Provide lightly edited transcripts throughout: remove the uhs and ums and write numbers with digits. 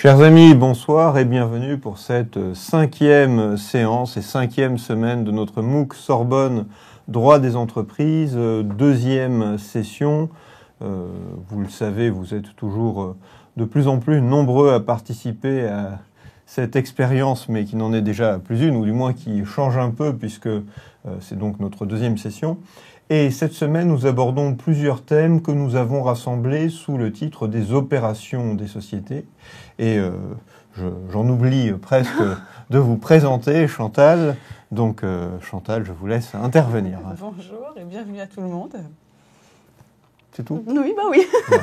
Chers amis, bonsoir et bienvenue pour cette 5e séance et 5e semaine de notre MOOC Sorbonne Droit des entreprises, 2e session. Vous le savez, vous êtes toujours de plus en plus nombreux à participer à cette expérience, mais qui n'en est déjà plus une, ou du moins qui change un peu, puisque c'est donc notre 2e session. Et cette semaine, nous abordons plusieurs thèmes que nous avons rassemblés sous le titre des opérations des sociétés. Et j'en oublie presque de vous présenter Chantal. Donc Chantal, je vous laisse intervenir. Bonjour et bienvenue à tout le monde. C'est tout ? Oui, bah oui. Ouais.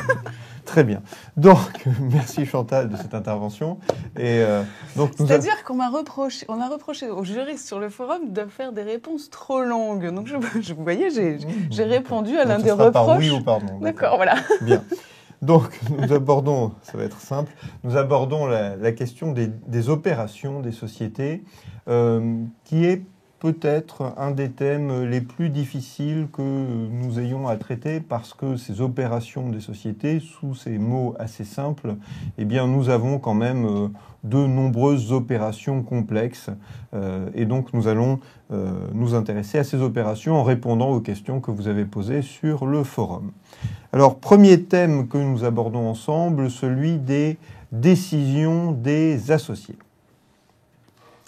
Très bien. Donc, merci Chantal de cette intervention. Et c'est-à-dire qu'on m'a reproché, on a reproché aux juristes sur le forum de faire des réponses trop longues. Donc, vous voyez, j'ai répondu à l'un des reproches. Par oui ou par non. D'accord, voilà. Bien. Donc, nous abordons, ça va être simple, nous abordons la question des opérations des sociétés, qui est peut-être un des thèmes les plus difficiles que nous ayons à traiter, parce que ces opérations des sociétés, sous ces mots assez simples, eh bien, nous avons quand même de nombreuses opérations complexes, et donc nous allons nous intéresser à ces opérations en répondant aux questions que vous avez posées sur le forum. Alors, premier thème que nous abordons ensemble, celui des décisions des associés.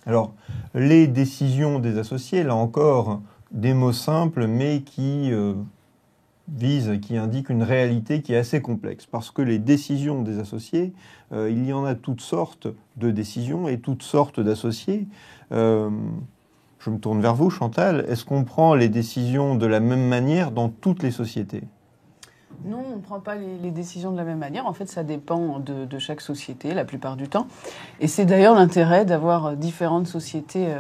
Alors, les décisions des associés, là encore, des mots simples, mais qui qui indiquent une réalité qui est assez complexe. Parce que les décisions des associés, il y en a toutes sortes de décisions et toutes sortes d'associés. Je me tourne vers vous, Chantal. Est-ce qu'on prend les décisions de la même manière dans toutes les sociétés ? Non, on ne prend pas les décisions de la même manière. En fait, ça dépend de chaque société, la plupart du temps. Et c'est d'ailleurs l'intérêt d'avoir différentes sociétés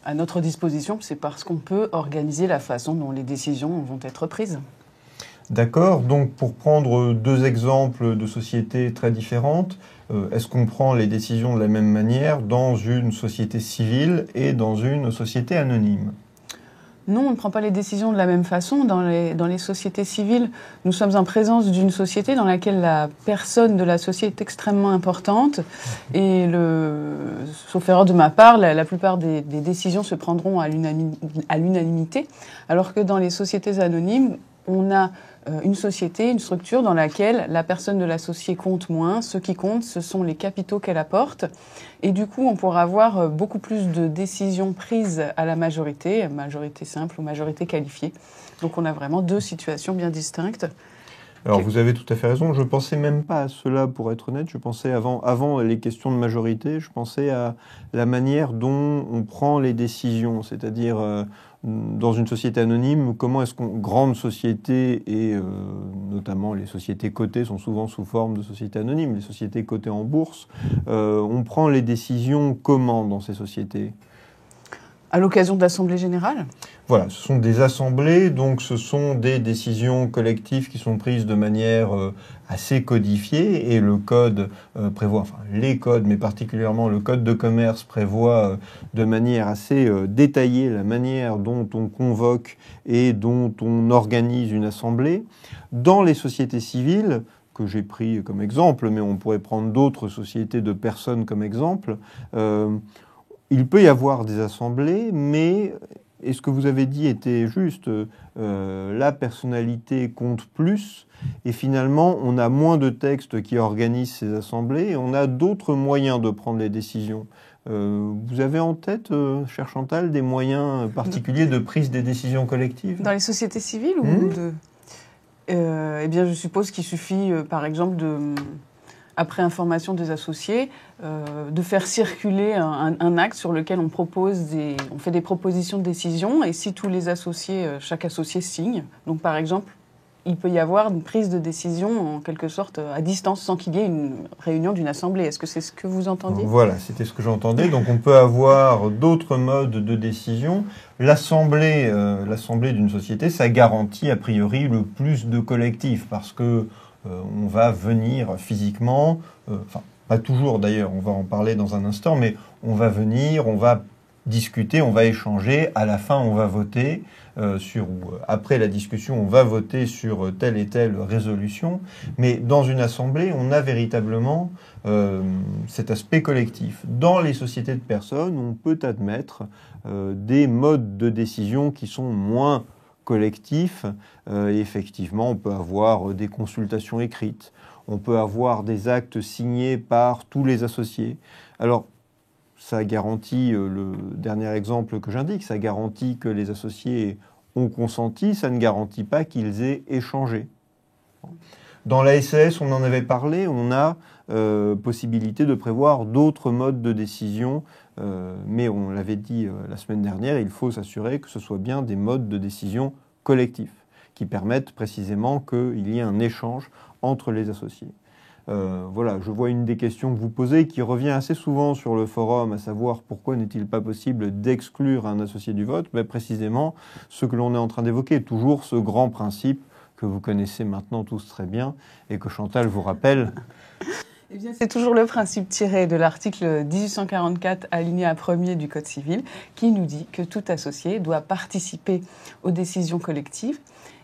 à notre disposition. C'est parce qu'on peut organiser la façon dont les décisions vont être prises. D'accord. Donc, pour prendre deux exemples de sociétés très différentes, est-ce qu'on prend les décisions de la même manière dans une société civile et dans une société anonyme ? Non, on ne prend pas les décisions de la même façon. Dans les sociétés civiles, nous sommes en présence d'une société dans laquelle la personne de la société est extrêmement importante. Et sauf erreur de ma part, la plupart des décisions se prendront à l'unanimité. Alors que dans les sociétés anonymes, on a une société, une structure dans laquelle la personne de l'associé compte moins. Ce qui compte, ce sont les capitaux qu'elle apporte. Et du coup, on pourra avoir beaucoup plus de décisions prises à la majorité simple ou majorité qualifiée. Donc on a vraiment deux situations bien distinctes. Alors vous avez tout à fait raison, je ne pensais même pas à cela pour être honnête, je pensais avant les questions de majorité, je pensais à la manière dont on prend les décisions, c'est-à-dire dans une société anonyme, comment est-ce grande société et notamment les sociétés cotées sont souvent sous forme de sociétés anonymes, les sociétés cotées en bourse, on prend les décisions comment dans ces sociétés ? À l'occasion d'assemblées générales ? Voilà, ce sont des assemblées, donc ce sont des décisions collectives qui sont prises de manière assez codifiée, et le code prévoit, enfin les codes, mais particulièrement le code de commerce prévoit de manière assez détaillée la manière dont on convoque et dont on organise une assemblée. Dans les sociétés civiles, que j'ai pris comme exemple, mais on pourrait prendre d'autres sociétés de personnes comme exemple, il peut y avoir des assemblées, mais, et ce que vous avez dit était juste, la personnalité compte plus, et finalement, on a moins de textes qui organisent ces assemblées, et on a d'autres moyens de prendre les décisions. Vous avez en tête, chère Chantal, des moyens particuliers de prise des décisions collectives ? Dans les sociétés civiles ou eh bien, je suppose qu'il suffit, par exemple, après information des associés, de faire circuler un acte sur lequel on fait des propositions de décision, et si tous les associés, chaque associé signe, donc par exemple, il peut y avoir une prise de décision en quelque sorte à distance sans qu'il y ait une réunion d'une assemblée. Est-ce que c'est ce que vous entendiez ? Voilà, c'était ce que j'entendais. Donc on peut avoir d'autres modes de décision. L'assemblée d'une société, ça garantit a priori le plus de collectifs, parce que on va venir physiquement, enfin pas toujours d'ailleurs, on va en parler dans un instant, mais on va venir, on va discuter, on va échanger, à la fin on va voter après la discussion on va voter sur telle et telle résolution, mais dans une assemblée on a véritablement cet aspect collectif. Dans les sociétés de personnes, on peut admettre des modes de décision qui sont moins collectifs. Et effectivement, on peut avoir des consultations écrites, on peut avoir des actes signés par tous les associés. Alors, ça garantit, le dernier exemple que j'indique, ça garantit que les associés ont consenti, ça ne garantit pas qu'ils aient échangé. Dans la SAS, on en avait parlé, on a possibilité de prévoir d'autres modes de décision, mais on l'avait dit la semaine dernière, il faut s'assurer que ce soit bien des modes de décision collectifs, qui permettent précisément qu'il y ait un échange entre les associés. Voilà, je vois une des questions que vous posez qui revient assez souvent sur le forum, à savoir pourquoi n'est-il pas possible d'exclure un associé du vote? Ben, précisément, ce que l'on est en train d'évoquer, toujours ce grand principe que vous connaissez maintenant tous très bien et que Chantal vous rappelle. Eh bien, c'est toujours le principe tiré de l'article 1844 alinéa 1er du Code civil qui nous dit que tout associé doit participer aux décisions collectives.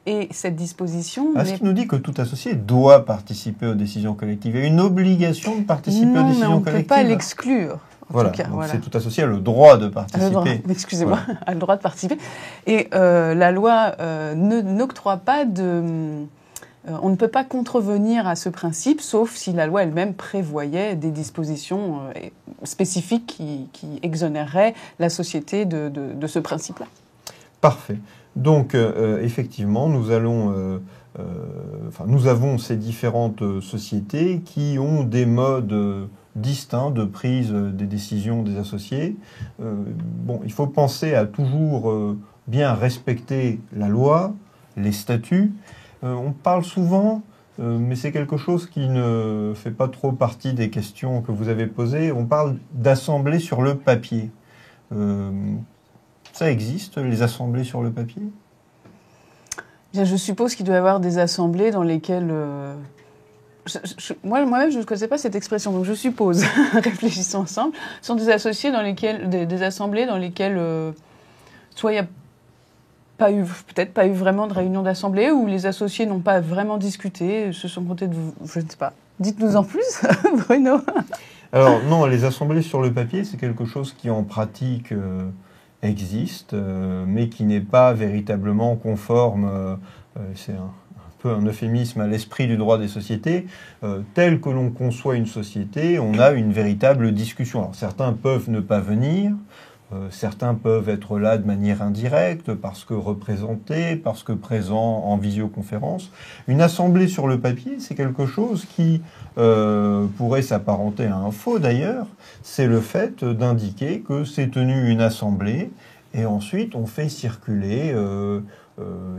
Et cette disposition... Est-ce qu'il nous dit que tout associé doit participer aux décisions collectives? Il y a une obligation de participer aux décisions collectives? Non, mais on ne peut pas l'exclure. Voilà, c'est tout associé a le droit de participer. Excusez-moi, a le droit de participer. Et la loi n'octroie pas de... on ne peut pas contrevenir à ce principe, sauf si la loi elle-même prévoyait des dispositions spécifiques qui exonéreraient la société de ce principe-là. Parfait. Donc, effectivement, nous avons ces différentes sociétés qui ont des modes distincts de prise des décisions des associés. Bon, il faut penser à toujours bien respecter la loi, les statuts. On parle souvent, mais c'est quelque chose qui ne fait pas trop partie des questions que vous avez posées, on parle d'assemblée sur le papier. Ça existe, les assemblées sur le papier? Je suppose qu'il doit y avoir des assemblées dans lesquelles... Moi-même, je ne connaissais pas cette expression, donc je suppose, réfléchissons ensemble, ce sont des associés dans lesquelles, des assemblées dans lesquelles soit il n'y a peut-être pas eu vraiment de réunion d'assemblée, où les associés n'ont pas vraiment discuté, se sont comptés de vous, je ne sais pas. Dites-nous en plus, Bruno. Alors non, les assemblées sur le papier, c'est quelque chose qui en pratique existe, mais qui n'est pas véritablement conforme, c'est un peu un euphémisme à l'esprit du droit des sociétés. Tel que l'on conçoit une société, on a une véritable discussion. Alors certains peuvent ne pas venir, certains peuvent être là de manière indirecte, parce que représentés, parce que présents en visioconférence. Une assemblée sur le papier, c'est quelque chose qui pourrait s'apparenter à un faux d'ailleurs. C'est le fait d'indiquer que c'est tenu une assemblée et ensuite on fait circuler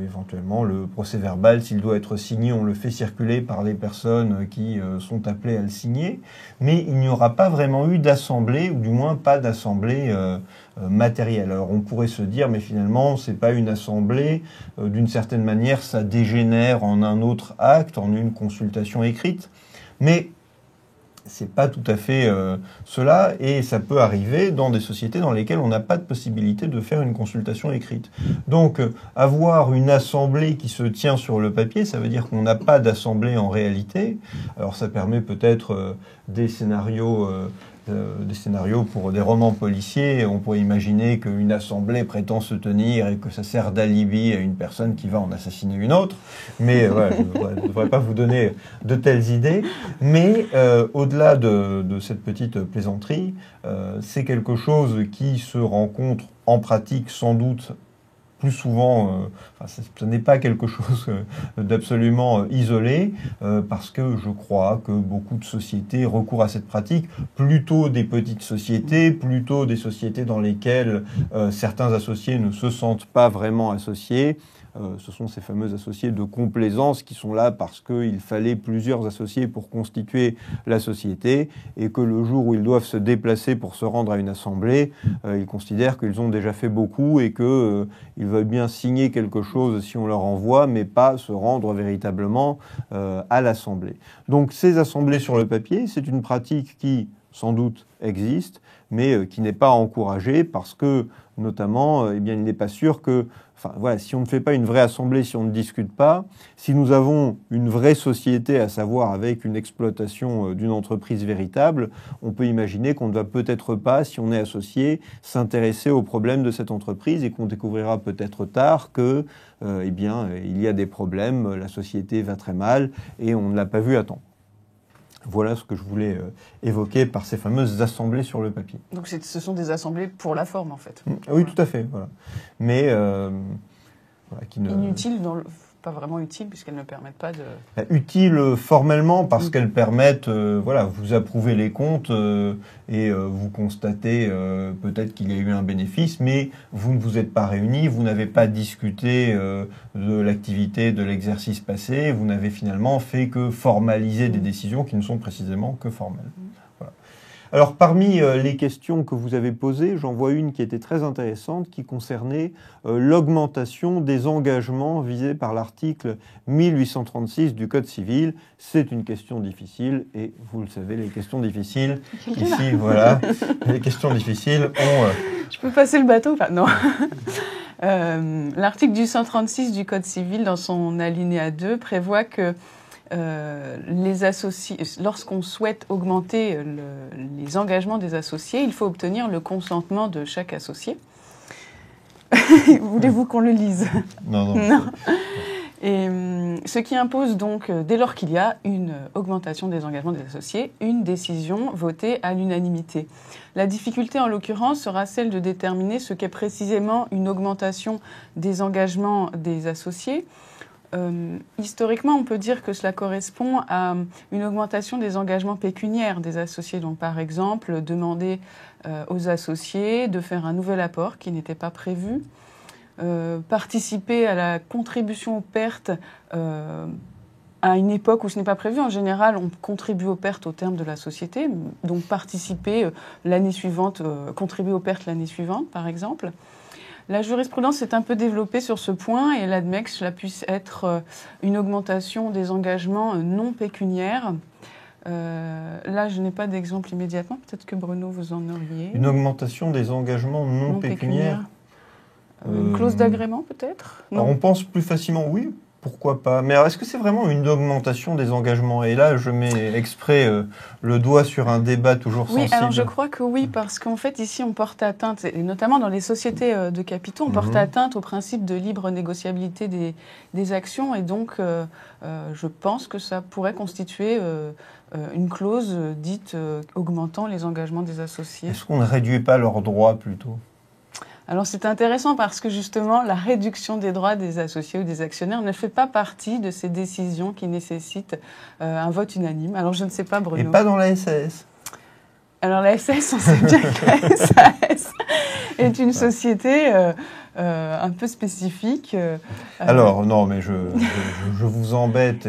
éventuellement le procès-verbal, s'il doit être signé, on le fait circuler par les personnes qui sont appelées à le signer, mais il n'y aura pas vraiment eu d'assemblée, ou du moins pas d'assemblée matérielle. Alors on pourrait se dire, mais finalement, c'est pas une assemblée, d'une certaine manière, ça dégénère en un autre acte, en une consultation écrite, mais c'est pas tout à fait cela, et ça peut arriver dans des sociétés dans lesquelles on n'a pas de possibilité de faire une consultation écrite. Donc, avoir une assemblée qui se tient sur le papier, ça veut dire qu'on n'a pas d'assemblée en réalité. Alors, ça permet peut-être des scénarios pour des romans policiers. On pourrait imaginer qu'une assemblée prétend se tenir et que ça sert d'alibi à une personne qui va en assassiner une autre. Mais ouais, je ne devrais pas vous donner de telles idées. Mais au-delà de cette petite plaisanterie, c'est quelque chose qui se rencontre en pratique sans doute plus souvent, ce n'est pas quelque chose d'absolument isolé, parce que je crois que beaucoup de sociétés recourent à cette pratique, plutôt des petites sociétés, plutôt des sociétés dans lesquelles certains associés ne se sentent pas vraiment associés. Ce sont ces fameux associés de complaisance qui sont là parce qu'il fallait plusieurs associés pour constituer la société et que le jour où ils doivent se déplacer pour se rendre à une assemblée, ils considèrent qu'ils ont déjà fait beaucoup et qu'ils veulent bien signer quelque chose si on leur envoie, mais pas se rendre véritablement à l'assemblée. Donc ces assemblées sur le papier, c'est une pratique qui sans doute existe, mais qui n'est pas encouragé parce que, notamment, eh bien, il n'est pas sûr que, enfin, voilà, si on ne fait pas une vraie assemblée, si on ne discute pas, si nous avons une vraie société, à savoir avec une exploitation d'une entreprise véritable, on peut imaginer qu'on ne va peut-être pas, si on est associé, s'intéresser aux problèmes de cette entreprise et qu'on découvrira peut-être tard que, eh bien, il y a des problèmes, la société va très mal et on ne l'a pas vu à temps. Voilà ce que je voulais évoquer par ces fameuses assemblées sur le papier. Donc ce sont des assemblées pour la forme, en fait. Oui, voilà. Tout à fait. Voilà. Mais voilà, qui ne... Inutiles, pas vraiment utiles, puisqu'elles ne permettent pas de... Utiles formellement, parce qu'elles permettent, voilà, vous approuvez les comptes et vous constatez peut-être qu'il y a eu un bénéfice, mais vous ne vous êtes pas réunis, vous n'avez pas discuté de l'activité, de l'exercice passé, vous n'avez finalement fait que formaliser des décisions qui ne sont précisément que formelles. Voilà. Alors, parmi les questions que vous avez posées, j'en vois une qui était très intéressante, qui concernait l'augmentation des engagements visés par l'article 1836 du Code civil. C'est une question difficile, et vous le savez, les questions difficiles, ici, voilà, les questions difficiles ont... Je peux passer le bateau ou pas? Non. L'article 1836 du Code civil, dans son alinéa 2, prévoit que les associés, lorsqu'on souhaite augmenter les engagements des associés, il faut obtenir le consentement de chaque associé. Voulez-vous qu'on le lise? Non. Et ce qui impose donc, dès lors qu'il y a une augmentation des engagements des associés, une décision votée à l'unanimité. La difficulté, en l'occurrence, sera celle de déterminer ce qu'est précisément une augmentation des engagements des associés. Historiquement, on peut dire que cela correspond à une augmentation des engagements pécuniaires des associés. Donc, par exemple, demander aux associés de faire un nouvel apport qui n'était pas prévu, participer à la contribution aux pertes à une époque où ce n'est pas prévu. En général, on contribue aux pertes au terme de la société, donc participer l'année suivante, contribuer aux pertes l'année suivante, par exemple. La jurisprudence s'est un peu développée sur ce point et elle admet que cela puisse être une augmentation des engagements non pécuniaires. Là, je n'ai pas d'exemple immédiatement. Peut-être que Bruno, vous en auriez. Une augmentation des engagements non pécuniaires. Une clause d'agrément, peut-être? Alors, on pense plus facilement, oui, pourquoi pas. Mais est-ce que c'est vraiment une augmentation des engagements? Et là, je mets exprès le doigt sur un débat toujours sensible. Oui, alors je crois que oui, parce qu'en fait, ici, on porte atteinte, et notamment dans les sociétés de capitaux, on porte atteinte au principe de libre négociabilité des actions. Et donc, je pense que ça pourrait constituer une clause dite augmentant les engagements des associés. Est-ce qu'on ne réduit pas leurs droits plutôt? Alors c'est intéressant parce que justement la réduction des droits des associés ou des actionnaires ne fait pas partie de ces décisions qui nécessitent un vote unanime. Alors je ne sais pas, Bruno. Et pas dans la SAS? Alors la SAS, on sait bien que la SAS est une société un peu spécifique. Alors non, mais je vous embête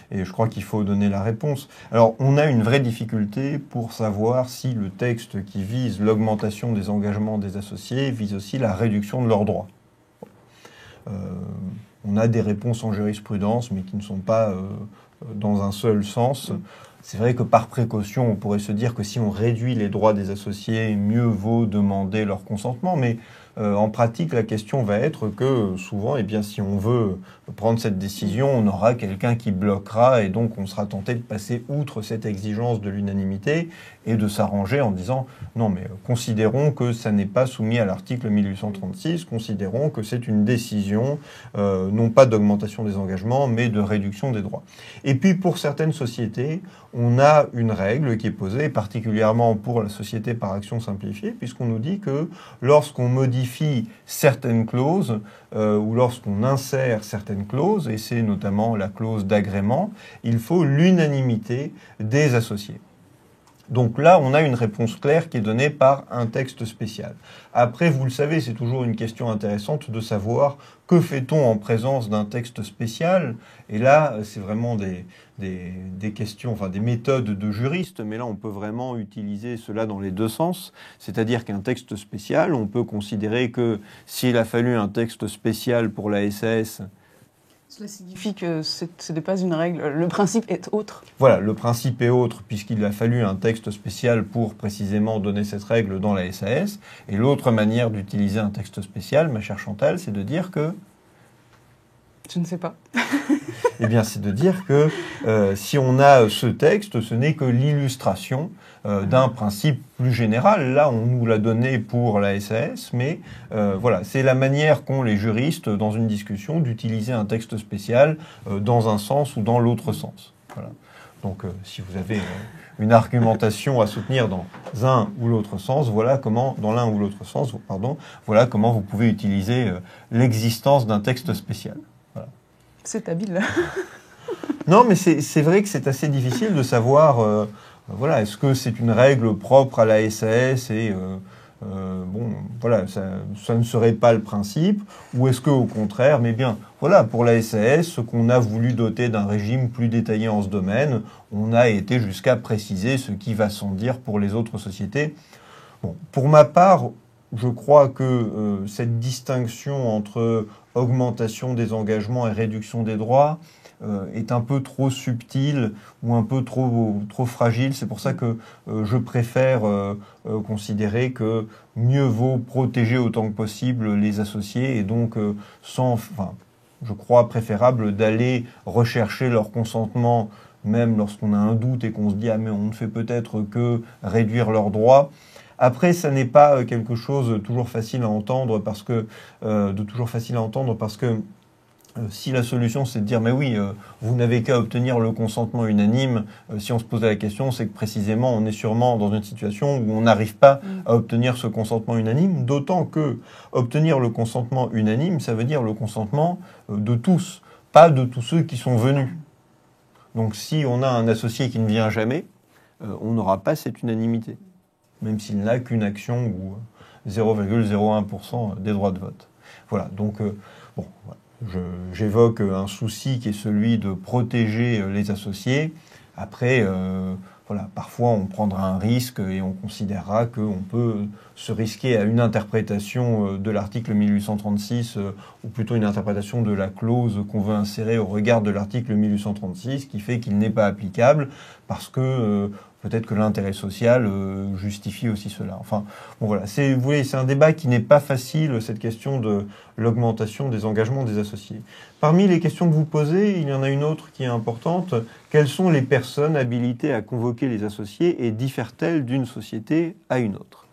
et je crois qu'il faut donner la réponse. Alors on a une vraie difficulté pour savoir si le texte qui vise l'augmentation des engagements des associés vise aussi la réduction de leurs droits. On a des réponses en jurisprudence, mais qui ne sont pas dans un seul sens. C'est vrai que par précaution, on pourrait se dire que si on réduit les droits des associés, mieux vaut demander leur consentement. Mais en pratique, la question va être que souvent, eh bien, si on veut prendre cette décision, on aura quelqu'un qui bloquera et donc on sera tenté de passer outre cette exigence de l'unanimité et de s'arranger en disant non, mais considérons que ça n'est pas soumis à l'article 1836, considérons que c'est une décision non pas d'augmentation des engagements, mais de réduction des droits. Et puis pour certaines sociétés, on a une règle qui est posée, particulièrement pour la société par action simplifiée, puisqu'on nous dit que lorsqu'on modifie certaines clauses ou lorsqu'on insère certaines clauses, et c'est notamment la clause d'agrément, il faut l'unanimité des associés. Donc là, on a une réponse claire qui est donnée par un texte spécial. Après, vous le savez, c'est toujours une question intéressante de savoir que fait-on en présence d'un texte spécial. Et là, c'est vraiment des questions, enfin des méthodes de juristes, mais là, on peut vraiment utiliser cela dans les deux sens. C'est-à-dire qu'un texte spécial, on peut considérer que s'il a fallu un texte spécial pour la SAS, Cela signifie que ce n'est pas une règle, le principe est autre. Voilà, le principe est autre puisqu'il a fallu un texte spécial pour précisément donner cette règle dans la SAS. Et l'autre manière d'utiliser un texte spécial, ma chère Chantal, c'est de dire que... Je ne sais pas. Eh bien, c'est de dire que si on a ce texte, ce n'est que l'illustration d'un principe plus général. Là, on nous l'a donné pour la SAS, mais voilà, c'est la manière qu'ont les juristes, dans une discussion, d'utiliser un texte spécial dans un sens ou dans l'autre sens. Voilà. Donc, si vous avez une argumentation à soutenir dans un ou l'autre sens, voilà comment, dans l'un ou l'autre sens, pardon, voilà comment vous pouvez utiliser l'existence d'un texte spécial. Voilà. C'est habile. Non, mais c'est vrai que c'est assez difficile de savoir, voilà, est-ce que c'est une règle propre à la SAS et bon, voilà, ça ne serait pas le principe, ou est-ce que au contraire, mais bien, voilà, pour la SAS, ce qu'on a voulu doter d'un régime plus détaillé en ce domaine, on a été jusqu'à préciser ce qui va sans dire pour les autres sociétés. Bon, pour ma part, je crois que cette distinction entre augmentation des engagements et réduction des droits est un peu trop subtile ou un peu trop fragile. C'est pour ça que je préfère considérer que mieux vaut protéger autant que possible les associés et donc je crois préférable d'aller rechercher leur consentement même lorsqu'on a un doute et qu'on se dit « Ah mais on ne fait peut-être que réduire leurs droits ». Après, ça n'est pas quelque chose de toujours facile à entendre parce que si la solution c'est de dire mais oui, vous n'avez qu'à obtenir le consentement unanime, si on se posait la question, c'est que précisément on est sûrement dans une situation où on n'arrive pas à obtenir ce consentement unanime, d'autant que obtenir le consentement unanime, ça veut dire le consentement de tous, pas de tous ceux qui sont venus. Donc si on a un associé qui ne vient jamais, on n'aura pas cette unanimité, même s'il n'a qu'une action ou 0,01% des droits de vote. Voilà, donc bon, voilà. J'évoque un souci qui est celui de protéger les associés. Après, voilà, parfois on prendra un risque et on considérera qu'on peut se risquer à une interprétation de l'article 1836, ou plutôt une interprétation de la clause qu'on veut insérer au regard de l'article 1836, qui fait qu'il n'est pas applicable parce que peut-être que l'intérêt social justifie aussi cela. Enfin, bon voilà, vous voyez, c'est un débat qui n'est pas facile, cette question de l'augmentation des engagements des associés. Parmi les questions que vous posez, il y en a une autre qui est importante. Quelles sont les personnes habilitées à convoquer les associés et diffèrent-elles d'une société à une autre?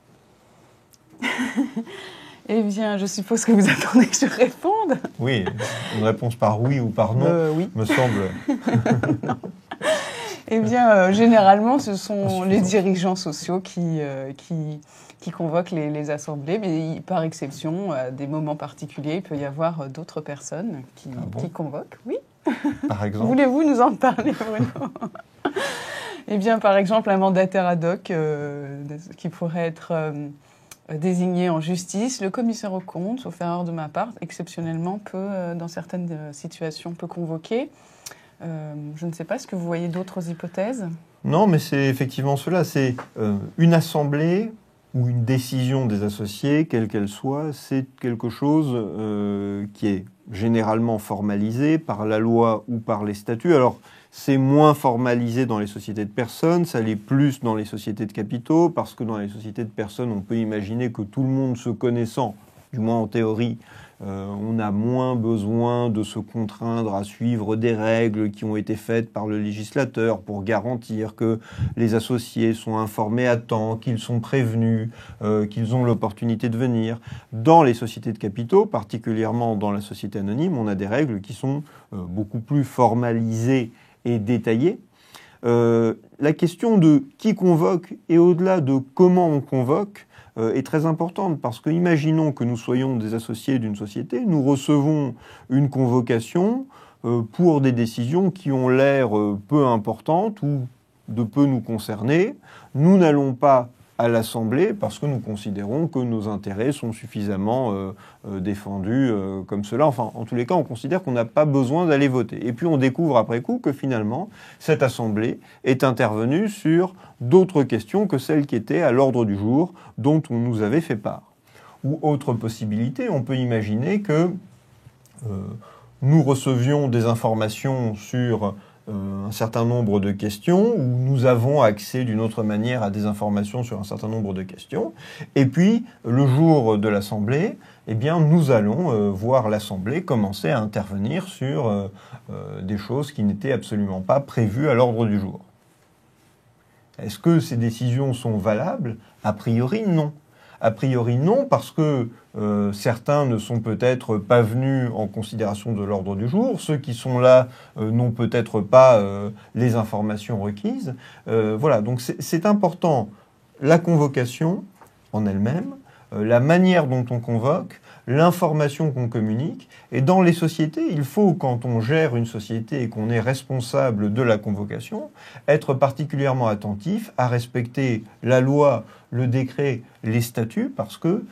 Eh bien, je suppose que vous attendez que je réponde. Oui, une réponse par oui ou par non, oui. me semble. Non. Eh bien, généralement, ce sont les dirigeants sociaux qui convoquent les assemblées, mais par exception, à des moments particuliers, il peut y avoir d'autres personnes qui convoquent. Oui. Par exemple. Voulez-vous nous en parler, Bruno? Eh bien, par exemple, un mandataire ad hoc qui pourrait être désigné en justice, le commissaire aux comptes, sauf erreur de ma part, exceptionnellement peut, dans certaines situations, peut convoquer. Je ne sais pas, est-ce que vous voyez d'autres hypothèses? Non, mais c'est effectivement cela. C'est une assemblée ou une décision des associés, quelle qu'elle soit, c'est quelque chose qui est généralement formalisé par la loi ou par les statuts. Alors, c'est moins formalisé dans les sociétés de personnes, ça l'est plus dans les sociétés de capitaux, parce que dans les sociétés de personnes, on peut imaginer que tout le monde se connaissant, du moins en théorie, on a moins besoin de se contraindre à suivre des règles qui ont été faites par le législateur pour garantir que les associés sont informés à temps, qu'ils sont prévenus, qu'ils ont l'opportunité de venir. Dans les sociétés de capitaux, particulièrement dans la société anonyme, on a des règles qui sont beaucoup plus formalisées et détaillées. La question de qui convoque et au-delà de comment on convoque est très importante parce que imaginons que nous soyons des associés d'une société, nous recevons une convocation pour des décisions qui ont l'air peu importantes ou de peu nous concerner. Nous n'allons pas à l'Assemblée parce que nous considérons que nos intérêts sont suffisamment défendus comme cela. Enfin, en tous les cas, on considère qu'on n'a pas besoin d'aller voter. Et puis on découvre après coup que finalement, cette Assemblée est intervenue sur d'autres questions que celles qui étaient à l'ordre du jour dont on nous avait fait part. Ou autre possibilité, on peut imaginer que nous recevions des informations sur un certain nombre de questions, ou nous avons accès d'une autre manière à des informations sur un certain nombre de questions. Et puis, le jour de l'Assemblée, eh bien, nous allons voir l'Assemblée commencer à intervenir sur des choses qui n'étaient absolument pas prévues à l'ordre du jour. Est-ce que ces décisions sont valables? A priori, non. A priori, non, parce que certains ne sont peut-être pas venus en considération de l'ordre du jour. Ceux qui sont là n'ont peut-être pas les informations requises. Voilà, donc c'est important, la convocation en elle-même, la manière dont on convoque, l'information qu'on communique. Et dans les sociétés, il faut, quand on gère une société et qu'on est responsable de la convocation, être particulièrement attentif à respecter la loi, le décret, les statuts, parce que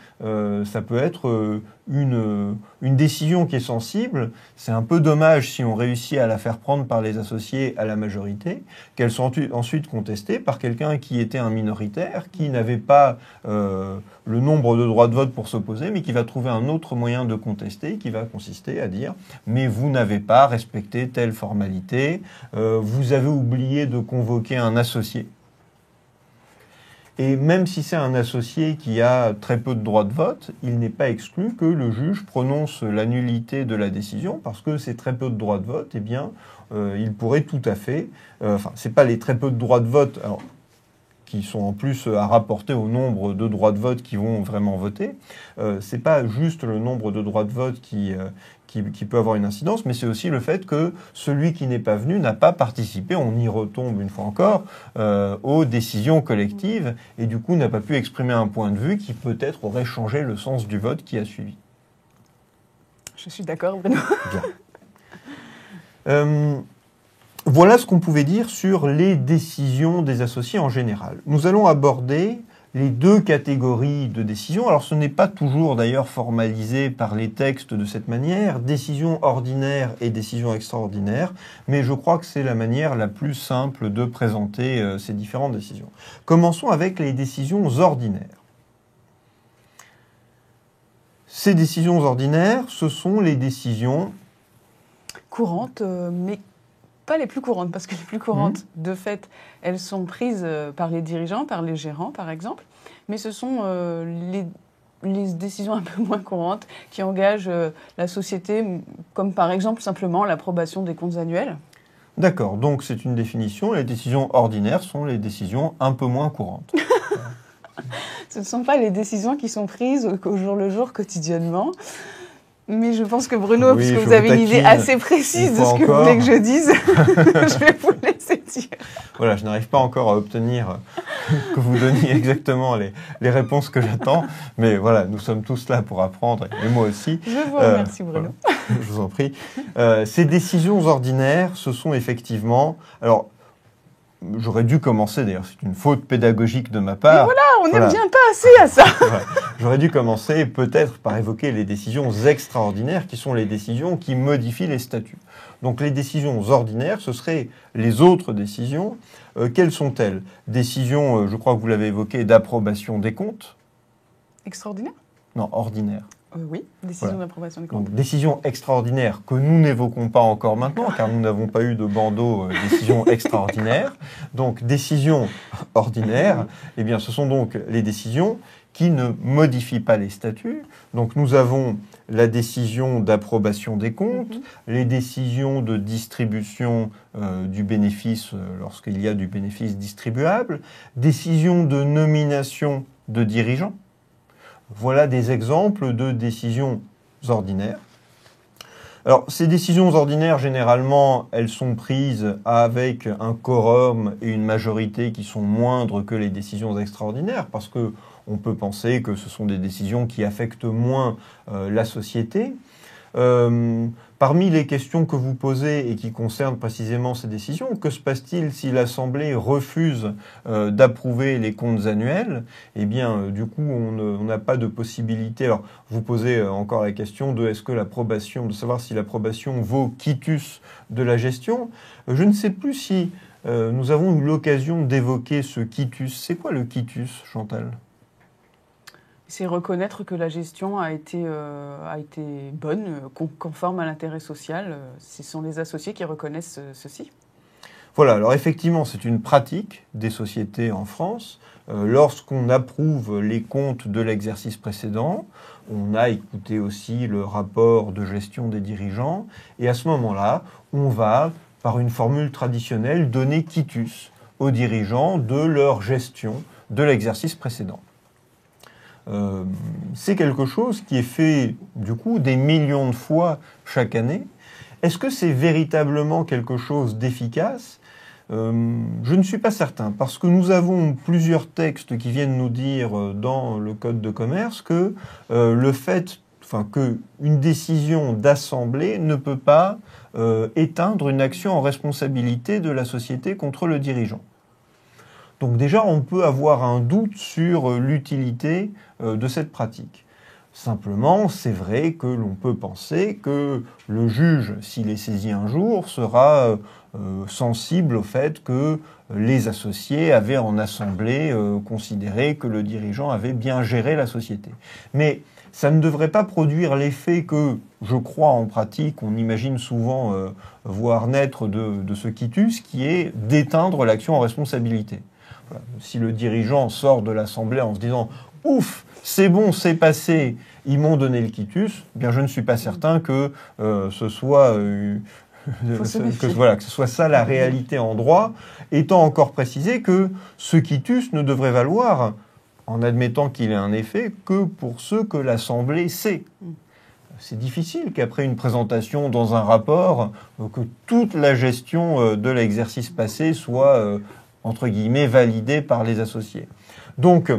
ça peut être une décision qui est sensible. C'est un peu dommage si on réussit à la faire prendre par les associés à la majorité, qu'elle soit ensuite contestée par quelqu'un qui était un minoritaire, qui n'avait pas le nombre de droits de vote pour s'opposer, mais qui va trouver un autre moyen de contester, qui va consister à dire « mais vous n'avez pas respecté telle formalité, vous avez oublié de convoquer un associé ». Et même si c'est un associé qui a très peu de droits de vote, il n'est pas exclu que le juge prononce la nullité de la décision, parce que ces très peu de droits de vote, eh bien, il pourrait tout à fait... Enfin, c'est pas les très peu de droits de vote... Alors, qui sont en plus à rapporter au nombre de droits de vote qui vont vraiment voter. C'est pas juste le nombre de droits de vote qui peut avoir une incidence, mais c'est aussi le fait que celui qui n'est pas venu n'a pas participé, on y retombe une fois encore, aux décisions collectives, et du coup n'a pas pu exprimer un point de vue qui peut-être aurait changé le sens du vote qui a suivi. Je suis d'accord, Bruno. Bien. Voilà ce qu'on pouvait dire sur les décisions des associés en général. Nous allons aborder les deux catégories de décisions. Alors ce n'est pas toujours d'ailleurs formalisé par les textes de cette manière, décision ordinaire et décision extraordinaire, mais je crois que c'est la manière la plus simple de présenter ces différentes décisions. Commençons avec les décisions ordinaires. Ces décisions ordinaires, ce sont les décisions courantes, mais pas les plus courantes, parce que les plus courantes, de fait, elles sont prises par les dirigeants, par les gérants, par exemple, mais ce sont les décisions un peu moins courantes qui engagent la société, comme par exemple simplement l'approbation des comptes annuels. D'accord, donc c'est une définition. Les décisions ordinaires sont les décisions un peu moins courantes. Ce ne sont pas les décisions qui sont prises au jour le jour, quotidiennement. Mais je pense que Bruno, puisque vous avez une idée assez précise de ce que vous voulez que je dise, je vais vous laisser dire. Voilà, je n'arrive pas encore à obtenir que vous donniez exactement les réponses que j'attends. Mais voilà, nous sommes tous là pour apprendre, et moi aussi. Je vous remercie, Bruno. Voilà, je vous en prie. Ces décisions ordinaires, ce sont effectivement... Alors, j'aurais dû commencer, d'ailleurs, c'est une faute pédagogique de ma part. Mais voilà, on ne revient pas assez à ça. Voilà. J'aurais dû commencer peut-être par évoquer les décisions extraordinaires, qui sont les décisions qui modifient les statuts. Donc les décisions ordinaires, ce seraient les autres décisions. Quelles sont-elles? Décisions, je crois que vous l'avez évoqué, d'approbation des comptes. Extraordinaire? Non, ordinaire. Oui, décision d'approbation des comptes. Donc, décision extraordinaire que nous n'évoquons pas encore maintenant, car nous n'avons pas eu de bandeau décision extraordinaire. Donc, décision ordinaire, eh bien, ce sont donc les décisions qui ne modifient pas les statuts. Donc, nous avons la décision d'approbation des comptes, les décisions de distribution du bénéfice lorsqu'il y a du bénéfice distribuable, décision de nomination de dirigeants. Voilà des exemples de décisions ordinaires. Alors, ces décisions ordinaires, généralement, elles sont prises avec un quorum et une majorité qui sont moindres que les décisions extraordinaires, parce que on peut penser que ce sont des décisions qui affectent moins la société. Parmi les questions que vous posez et qui concernent précisément ces décisions, que se passe-t-il si l'Assemblée refuse d'approuver les comptes annuels? Eh bien, du coup, on n'a pas de possibilité. Alors, vous posez encore la question de est-ce que l'approbation, de savoir si l'approbation vaut quitus de la gestion. Je ne sais plus si nous avons eu l'occasion d'évoquer ce quitus. C'est quoi le quitus, Chantal? C'est reconnaître que la gestion a été bonne, conforme à l'intérêt social. Ce sont les associés qui reconnaissent ceci. Voilà, alors effectivement, c'est une pratique des sociétés en France. Lorsqu'on approuve les comptes de l'exercice précédent, on a écouté aussi le rapport de gestion des dirigeants, et à ce moment-là, on va, par une formule traditionnelle, donner quitus aux dirigeants de leur gestion de l'exercice précédent. C'est quelque chose qui est fait, du coup, des millions de fois chaque année. Est-ce que c'est véritablement quelque chose d'efficace ? Je ne suis pas certain, parce que nous avons plusieurs textes qui viennent nous dire dans le Code de commerce que qu'une décision d'assemblée ne peut pas éteindre une action en responsabilité de la société contre le dirigeant. Donc déjà, on peut avoir un doute sur l'utilité de cette pratique. Simplement, c'est vrai que l'on peut penser que le juge, s'il est saisi un jour, sera sensible au fait que les associés avaient en assemblée considéré que le dirigeant avait bien géré la société. Mais ça ne devrait pas produire l'effet que, je crois en pratique, on imagine souvent voir naître de ce quitus, qui est d'éteindre l'action en responsabilité. Voilà. Si le dirigeant sort de l'assemblée en se disant « Ouf, c'est bon, c'est passé, ils m'ont donné le quitus », bien je ne suis pas certain que ce soit... que ce soit ça la réalité en droit, étant encore précisé que ce quitus ne devrait valoir, en admettant qu'il ait un effet, que pour ceux que l'Assemblée sait. C'est difficile qu'après une présentation dans un rapport, que toute la gestion de l'exercice passé soit, entre guillemets, validée par les associés. Donc,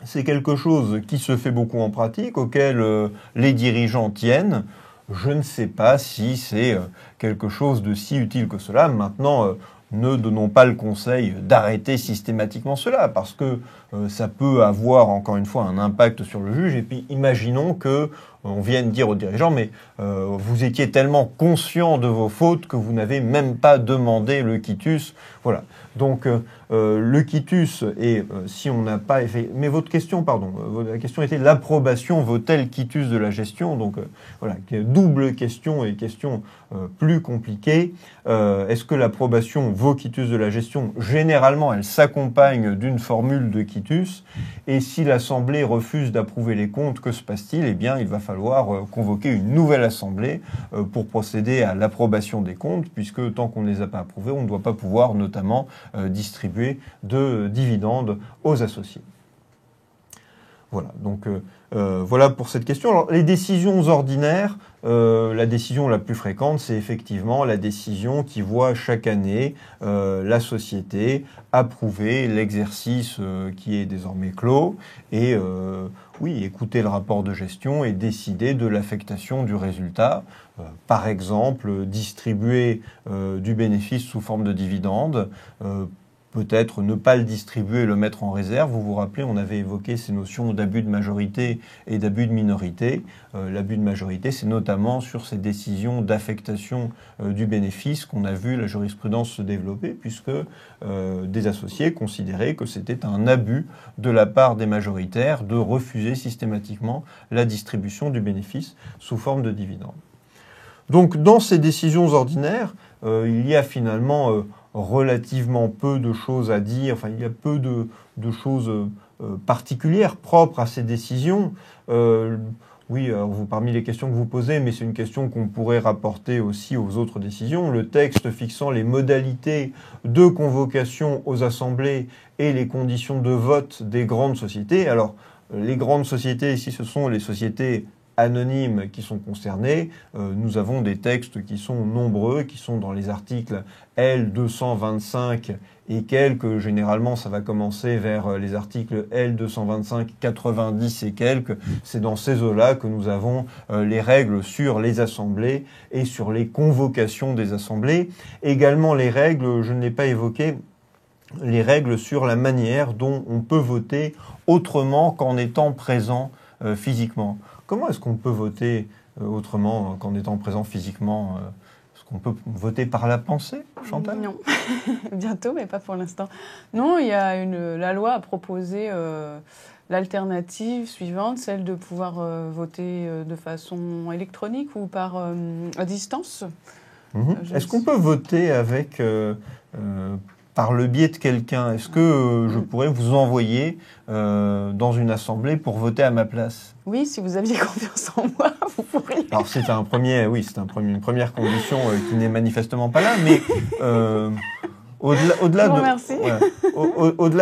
c'est quelque chose qui se fait beaucoup en pratique, auquel les dirigeants tiennent. Je ne sais pas si c'est quelque chose de si utile que cela. Maintenant, ne donnons pas le conseil d'arrêter systématiquement cela, parce que ça peut avoir, encore une fois, un impact sur le juge. Et puis, imaginons que on vienne dire aux dirigeants, mais vous étiez tellement conscient de vos fautes que vous n'avez même pas demandé le quitus. Voilà. Donc, le quitus, et si on n'a pas fait... Mais votre question, pardon, la question était l'approbation vaut-elle quitus de la gestion? Donc, voilà, double question et question plus compliquée. Est-ce que l'approbation vaut quitus de la gestion? Généralement, elle s'accompagne d'une formule de quitus. Et si l'Assemblée refuse d'approuver les comptes, que se passe-t-il? Eh bien, il va falloir convoquer une nouvelle Assemblée pour procéder à l'approbation des comptes, puisque tant qu'on ne les a pas approuvés, on ne doit pas pouvoir notamment distribuer de dividendes aux associés. Voilà, donc voilà pour cette question. Alors, les décisions ordinaires, la décision la plus fréquente, c'est effectivement la décision qui voit chaque année la société approuver l'exercice qui est désormais clos et oui, écouter le rapport de gestion et décider de l'affectation du résultat. Par exemple, distribuer du bénéfice sous forme de dividende, peut-être ne pas le distribuer et le mettre en réserve. Vous vous rappelez, on avait évoqué ces notions d'abus de majorité et d'abus de minorité. L'abus de majorité, c'est notamment sur ces décisions d'affectation du bénéfice qu'on a vu la jurisprudence se développer, puisque des associés considéraient que c'était un abus de la part des majoritaires de refuser systématiquement la distribution du bénéfice sous forme de dividende. Donc, dans ces décisions ordinaires, il y a finalement relativement peu de choses à dire, enfin il y a peu de choses particulières propres à ces décisions. Oui, alors parmi les questions que vous posez, mais c'est une question qu'on pourrait rapporter aussi aux autres décisions. Le texte fixant les modalités de convocation aux assemblées et les conditions de vote des grandes sociétés. Alors, les grandes sociétés, ici, ce sont les sociétés anonymes qui sont concernés. Nous avons des textes qui sont nombreux, qui sont dans les articles L225 et quelques. Généralement, ça va commencer vers les articles L225, 90 et quelques. C'est dans ces eaux-là que nous avons les règles sur les assemblées et sur les convocations des assemblées. Également les règles, je ne l'ai pas évoqué, les règles sur la manière dont on peut voter autrement qu'en étant présent physiquement. Comment est-ce qu'on peut voter autrement qu'en étant présent physiquement? Est-ce qu'on peut voter par la pensée, Chantal? Non, bientôt, mais pas pour l'instant. Non, il y a la loi a proposé l'alternative suivante, celle de pouvoir voter de façon électronique ou à distance. Est-ce qu'on peut voter par le biais de quelqu'un? Est-ce que je pourrais vous envoyer dans une assemblée pour voter à ma place? Oui, si vous aviez confiance en moi, vous pourriez. Alors c'est une première condition qui n'est manifestement pas là, mais au-delà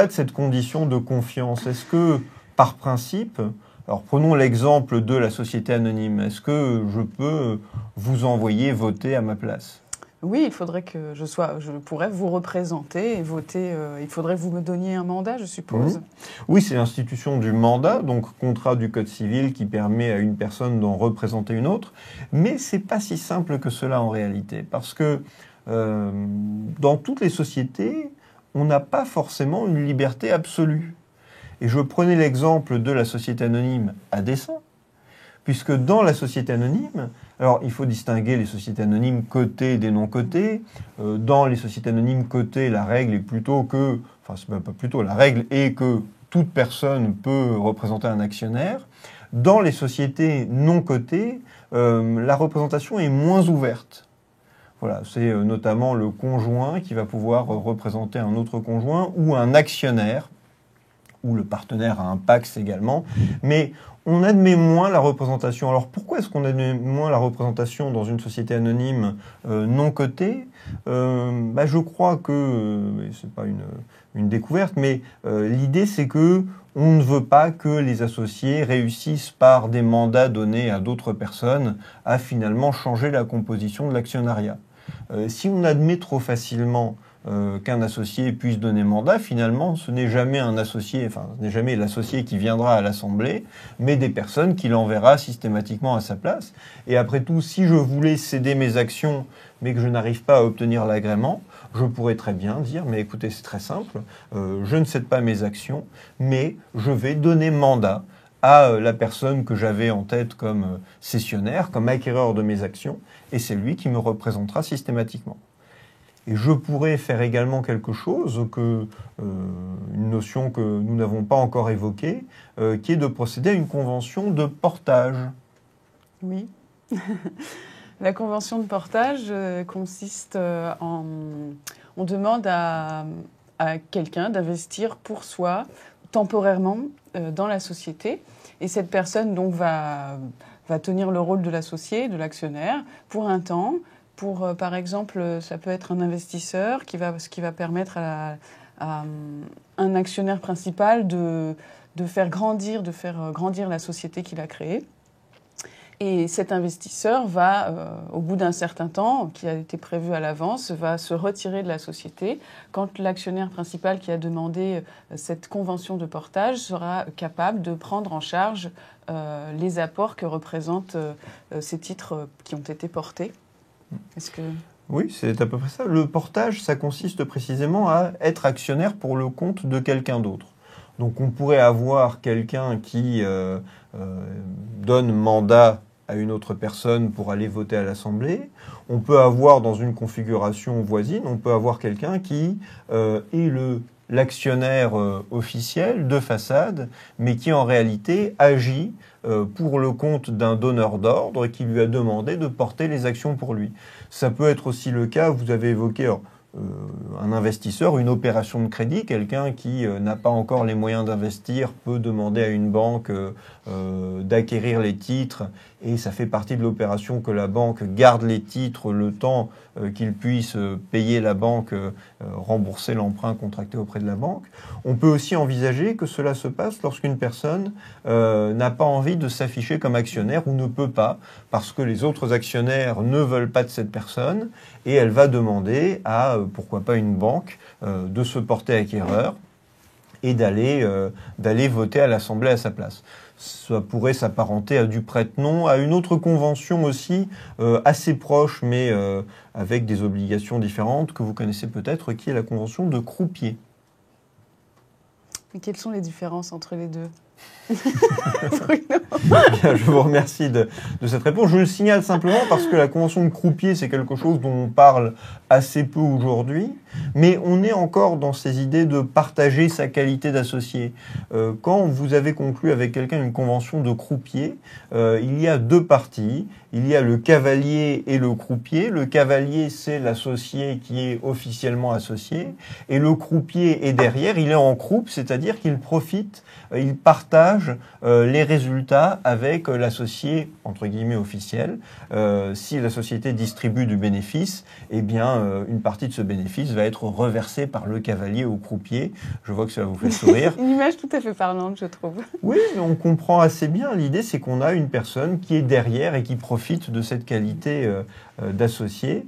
de cette condition de confiance, est-ce que par principe, alors prenons l'exemple de la société anonyme, est-ce que je peux vous envoyer voter à ma place? Oui, il faudrait que je pourrais vous représenter et voter. Il faudrait que vous me donniez un mandat, je suppose. Oui, c'est l'institution du mandat, donc contrat du Code civil qui permet à une personne d'en représenter une autre. Mais c'est pas si simple que cela en réalité, parce que dans toutes les sociétés, on n'a pas forcément une liberté absolue. Et je prenais l'exemple de la société anonyme à dessein, puisque dans la société anonyme, alors il faut distinguer les sociétés anonymes cotées des non cotées. Dans les sociétés anonymes cotées, la règle est plutôt que, enfin c'est même pas plutôt, la règle est que toute personne peut représenter un actionnaire. Dans les sociétés non cotées, la représentation est moins ouverte. Voilà, c'est notamment le conjoint qui va pouvoir représenter un autre conjoint ou un actionnaire, ou le partenaire a un PACS également, mais on admet moins la représentation. Alors pourquoi est-ce qu'on admet moins la représentation dans une société anonyme non cotée? Je crois que, c'est pas une découverte, mais l'idée c'est que on ne veut pas que les associés réussissent par des mandats donnés à d'autres personnes à finalement changer la composition de l'actionnariat. Si on admet trop facilement qu'un associé puisse donner mandat, finalement, ce n'est jamais un associé, enfin, ce n'est jamais l'associé qui viendra à l'Assemblée, mais des personnes qui l'enverra systématiquement à sa place. Et après tout, si je voulais céder mes actions, mais que je n'arrive pas à obtenir l'agrément, je pourrais très bien dire, mais écoutez, c'est très simple, je ne cède pas mes actions, mais je vais donner mandat à la personne que j'avais en tête comme cessionnaire, comme acquéreur de mes actions, et c'est lui qui me représentera systématiquement. Et je pourrais faire également quelque chose, une notion que nous n'avons pas encore évoquée, qui est de procéder à une convention de portage. Oui. La convention de portage consiste on demande à quelqu'un d'investir pour soi temporairement dans la société. Et cette personne donc va tenir le rôle de l'associé, de l'actionnaire, pour un temps. Par exemple, ça peut être un investisseur ce qui va permettre à un actionnaire principal de faire grandir la société qu'il a créée. Et cet investisseur va, au bout d'un certain temps, qui a été prévu à l'avance, va se retirer de la société quand l'actionnaire principal qui a demandé cette convention de portage sera capable de prendre en charge les apports que représentent ces titres qui ont été portés. Oui, c'est à peu près ça. Le portage, ça consiste précisément à être actionnaire pour le compte de quelqu'un d'autre. Donc on pourrait avoir quelqu'un qui donne mandat à une autre personne pour aller voter à l'Assemblée. On peut avoir, dans une configuration voisine, on peut avoir quelqu'un qui est l'actionnaire officiel de façade, mais qui en réalité agit pour le compte d'un donneur d'ordre qui lui a demandé de porter les actions pour lui. Ça peut être aussi le cas, vous avez évoqué un investisseur, une opération de crédit, quelqu'un qui n'a pas encore les moyens d'investir peut demander à une banque d'acquérir les titres et ça fait partie de l'opération que la banque garde les titres le temps qu'il puisse payer la banque, rembourser l'emprunt contracté auprès de la banque. On peut aussi envisager que cela se passe lorsqu'une personne n'a pas envie de s'afficher comme actionnaire ou ne peut pas parce que les autres actionnaires ne veulent pas de cette personne et elle va demander à, pourquoi pas une banque, de se porter acquéreur et d'aller voter à l'Assemblée à sa place. Ça pourrait s'apparenter à du prête-nom, à une autre convention aussi, assez proche, mais avec des obligations différentes, que vous connaissez peut-être, qui est la convention de croupier. Et quelles sont les différences entre les deux ? Bien, je vous remercie de cette réponse. Je le signale simplement parce que la convention de croupier, c'est quelque chose dont on parle assez peu aujourd'hui, mais on est encore dans ces idées de partager sa qualité d'associé. Quand vous avez conclu avec quelqu'un une convention de croupier, il y a deux parties. Il y a le cavalier et le croupier. Le cavalier, c'est l'associé qui est officiellement associé. Et le croupier est derrière, il est en croupe, c'est-à-dire qu'il profite, il partage les résultats avec l'associé, entre guillemets, officiel. Si la société distribue du bénéfice, eh bien, une partie de ce bénéfice va être reversée par le cavalier au croupier. Je vois que ça vous fait sourire. Une image tout à fait parlante, je trouve. Oui, mais on comprend assez bien. L'idée, c'est qu'on a une personne qui est derrière et qui profite de cette qualité d'associé.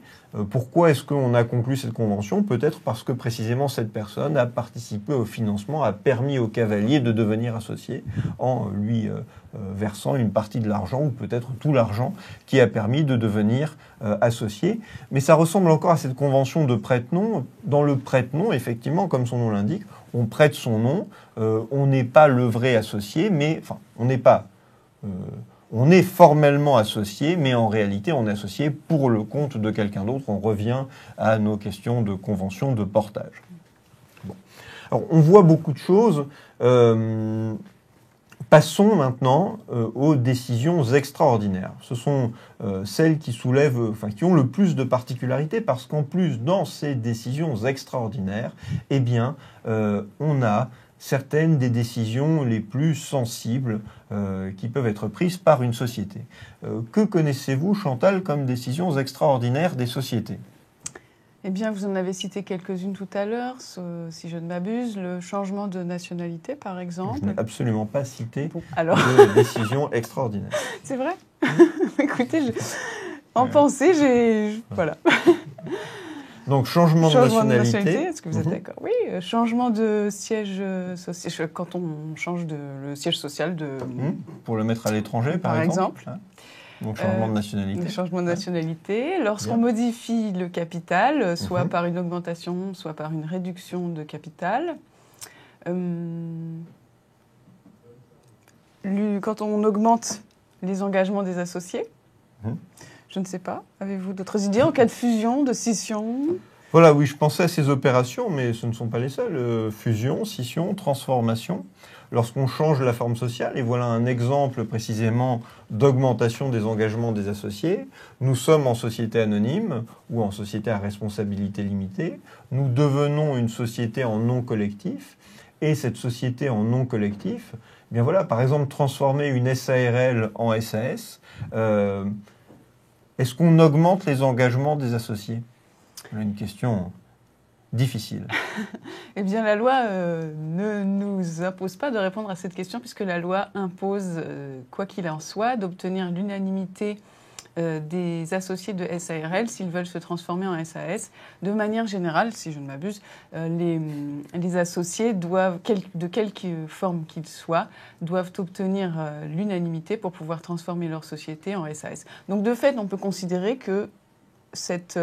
Pourquoi est-ce qu'on a conclu cette convention? Peut-être parce que précisément cette personne a participé au financement, a permis au cavalier de devenir associé en lui versant une partie de l'argent ou peut-être tout l'argent qui a permis de devenir associé. Mais ça ressemble encore à cette convention de prête-nom. Dans le prête-nom, effectivement, comme son nom l'indique, on prête son nom, on n'est pas le vrai associé, mais enfin, on n'est pas... on est formellement associé, mais en réalité, on est associé pour le compte de quelqu'un d'autre. On revient à nos questions de convention de portage. Bon. Alors, on voit beaucoup de choses. Passons maintenant aux décisions extraordinaires. Ce sont celles qui soulèvent, enfin, qui ont le plus de particularités parce qu'en plus, dans ces décisions extraordinaires, eh bien, on a certaines des décisions les plus sensibles qui peuvent être prises par une société. Que connaissez-vous, Chantal, comme décisions extraordinaires des sociétés? Eh bien, vous en avez cité quelques-unes tout à l'heure, si je ne m'abuse, le changement de nationalité, par exemple. Je n'ai absolument pas cité de décision extraordinaire. C'est vrai? Écoutez, en pensée, voilà. Donc, changement de nationalité. Est-ce que vous êtes d'accord? Oui, changement de siège social, quand on change le siège social de... Pour le mettre à l'étranger, par exemple. Donc, changement de nationalité. Changement de nationalité. Lorsqu'on modifie le capital, soit par une augmentation, soit par une réduction de capital. Quand on augmente les engagements des associés. Je ne sais pas. Avez-vous d'autres idées en cas de fusion, de scission? Voilà, oui, je pensais à ces opérations, mais ce ne sont pas les seules. Fusion, scission, transformation. Lorsqu'on change la forme sociale, et voilà un exemple précisément d'augmentation des engagements des associés, nous sommes en société anonyme ou en société à responsabilité limitée. Nous devenons une société en non collectif. Et cette société en non collectif, eh bien voilà, par exemple, transformer une SARL en SAS. Est-ce qu'on augmente les engagements des associés? Voilà une question difficile. Eh bien, la loi ne nous impose pas de répondre à cette question puisque la loi impose, quoi qu'il en soit, d'obtenir l'unanimité des associés de SARL s'ils veulent se transformer en SAS. De manière générale, si je ne m'abuse, les associés doivent, de quelque forme qu'ils soient, doivent obtenir l'unanimité pour pouvoir transformer leur société en SAS. Donc de fait, on peut considérer que cette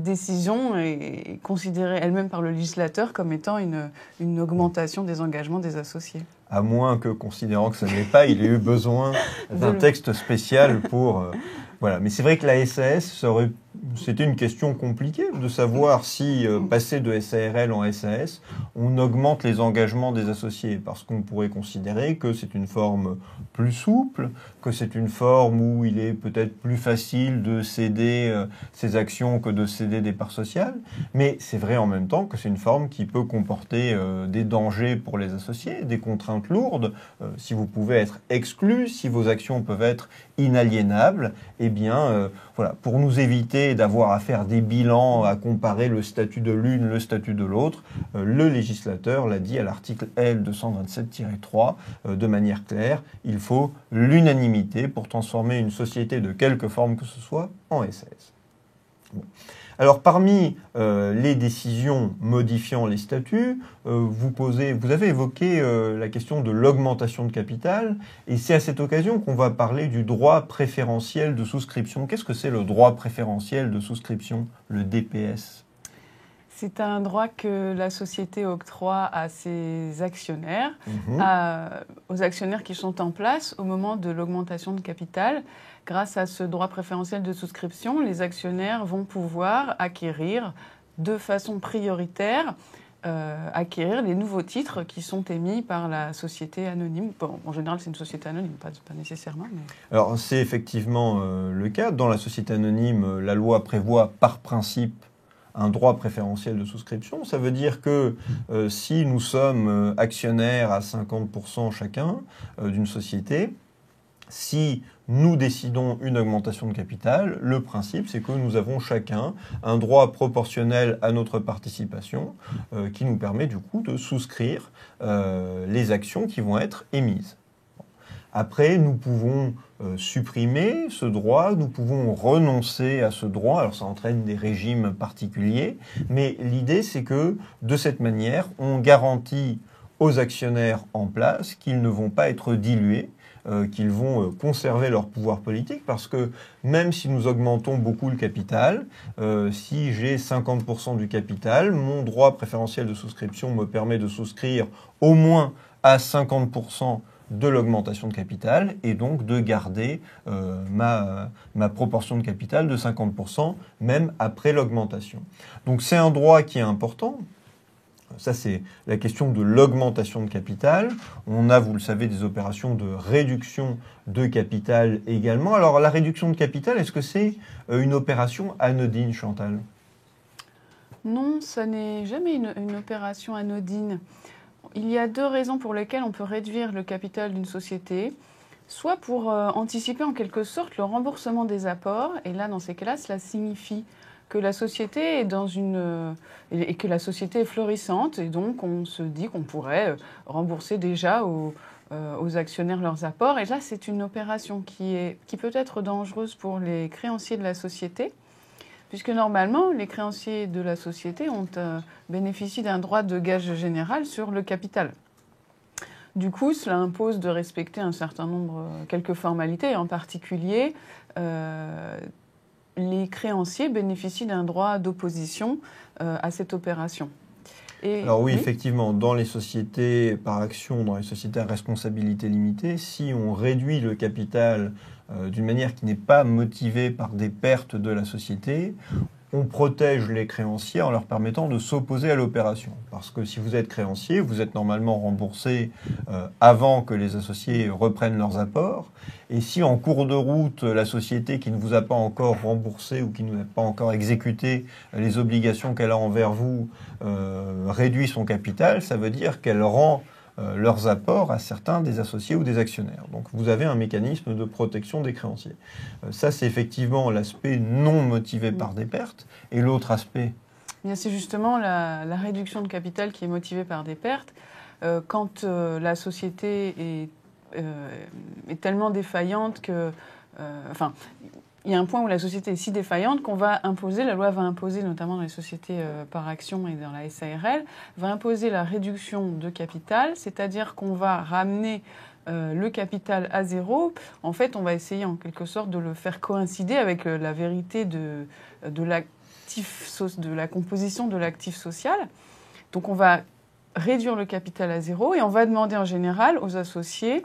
décision est considérée elle-même par le législateur comme étant une augmentation des engagements des associés. À moins que, considérant que ça ne l'est pas, il ait eu besoin d'un texte spécial pour... voilà. Mais c'est vrai que la SAS, c'était une question compliquée de savoir si, passer de SARL en SAS, on augmente les engagements des associés. Parce qu'on pourrait considérer que c'est une forme plus souple, que c'est une forme où il est peut-être plus facile de céder ses actions que de céder des parts sociales. Mais c'est vrai en même temps que c'est une forme qui peut comporter des dangers pour les associés, des contraintes lourdes. Si vous pouvez être exclu, si vos actions peuvent être inaliénables, eh bien, voilà, pour nous éviter d'avoir à faire des bilans, à comparer le statut de l'une, le statut de l'autre, le législateur l'a dit à l'article L 227-3 de manière claire, il faut l'unanimité pour transformer une société de quelque forme que ce soit en SAS. Bon. Alors, parmi les décisions modifiant les statuts, vous avez évoqué la question de l'augmentation de capital, et c'est à cette occasion qu'on va parler du droit préférentiel de souscription. Qu'est-ce que c'est le droit préférentiel de souscription, le DPS ? C'est un droit que la société octroie à ses actionnaires, aux actionnaires qui sont en place au moment de l'augmentation de capital. Grâce à ce droit préférentiel de souscription, les actionnaires vont pouvoir acquérir de façon prioritaire acquérir les nouveaux titres qui sont émis par la société anonyme. Bon, en général, c'est une société anonyme, pas nécessairement. Mais... Alors, c'est effectivement le cas. Dans la société anonyme, la loi prévoit par principe un droit préférentiel de souscription. Ça veut dire que si nous sommes actionnaires à 50% chacun d'une société, si nous décidons une augmentation de capital, le principe, c'est que nous avons chacun un droit proportionnel à notre participation qui nous permet du coup de souscrire les actions qui vont être émises. Après, nous pouvons supprimer ce droit, nous pouvons renoncer à ce droit. Alors ça entraîne des régimes particuliers, mais l'idée, c'est que de cette manière, on garantit aux actionnaires en place qu'ils ne vont pas être dilués, qu'ils vont conserver leur pouvoir politique, parce que même si nous augmentons beaucoup le capital, si j'ai 50% du capital, mon droit préférentiel de souscription me permet de souscrire au moins à 50% de l'augmentation de capital et donc de garder ma proportion de capital de 50% même après l'augmentation. Donc c'est un droit qui est important. Ça, c'est la question de l'augmentation de capital. On a, vous le savez, des opérations de réduction de capital également. Alors, la réduction de capital, est-ce que c'est une opération anodine, Chantal ? Non, ça n'est jamais une opération anodine. Il y a deux raisons pour lesquelles on peut réduire le capital d'une société. Soit pour anticiper en quelque sorte le remboursement des apports. Et là, dans ces cas-là, cela signifie que la société est et que la société est florissante, et donc on se dit qu'on pourrait rembourser déjà aux actionnaires leurs apports. Et là, c'est une opération qui peut être dangereuse pour les créanciers de la société, puisque normalement, les créanciers de la société bénéficient d'un droit de gage général sur le capital. Du coup, cela impose de respecter quelques formalités, en particulier les créanciers bénéficient d'un droit d'opposition à cette opération. Alors oui, effectivement, dans les sociétés par action, dans les sociétés à responsabilité limitée, si on réduit le capital d'une manière qui n'est pas motivée par des pertes de la société, on protège les créanciers en leur permettant de s'opposer à l'opération. Parce que si vous êtes créancier, vous êtes normalement remboursé avant que les associés reprennent leurs apports. Et si en cours de route, la société qui ne vous a pas encore remboursé ou qui n'a pas encore exécuté les obligations qu'elle a envers vous réduit son capital, ça veut dire qu'elle rend leurs apports à certains des associés ou des actionnaires. Donc vous avez un mécanisme de protection des créanciers. Ça, c'est effectivement l'aspect non motivé par des pertes. Et l'autre aspect ? C'est justement la réduction de capital qui est motivée par des pertes. Quand la société est tellement défaillante que... il y a un point où la société est si défaillante qu'on va imposer, la loi va imposer, notamment dans les sociétés par action et dans la SARL, va imposer la réduction de capital, c'est-à-dire qu'on va ramener le capital à zéro. En fait, on va essayer en quelque sorte de le faire coïncider avec la vérité de la composition de l'actif social. Donc on va réduire le capital à zéro et on va demander en général aux associés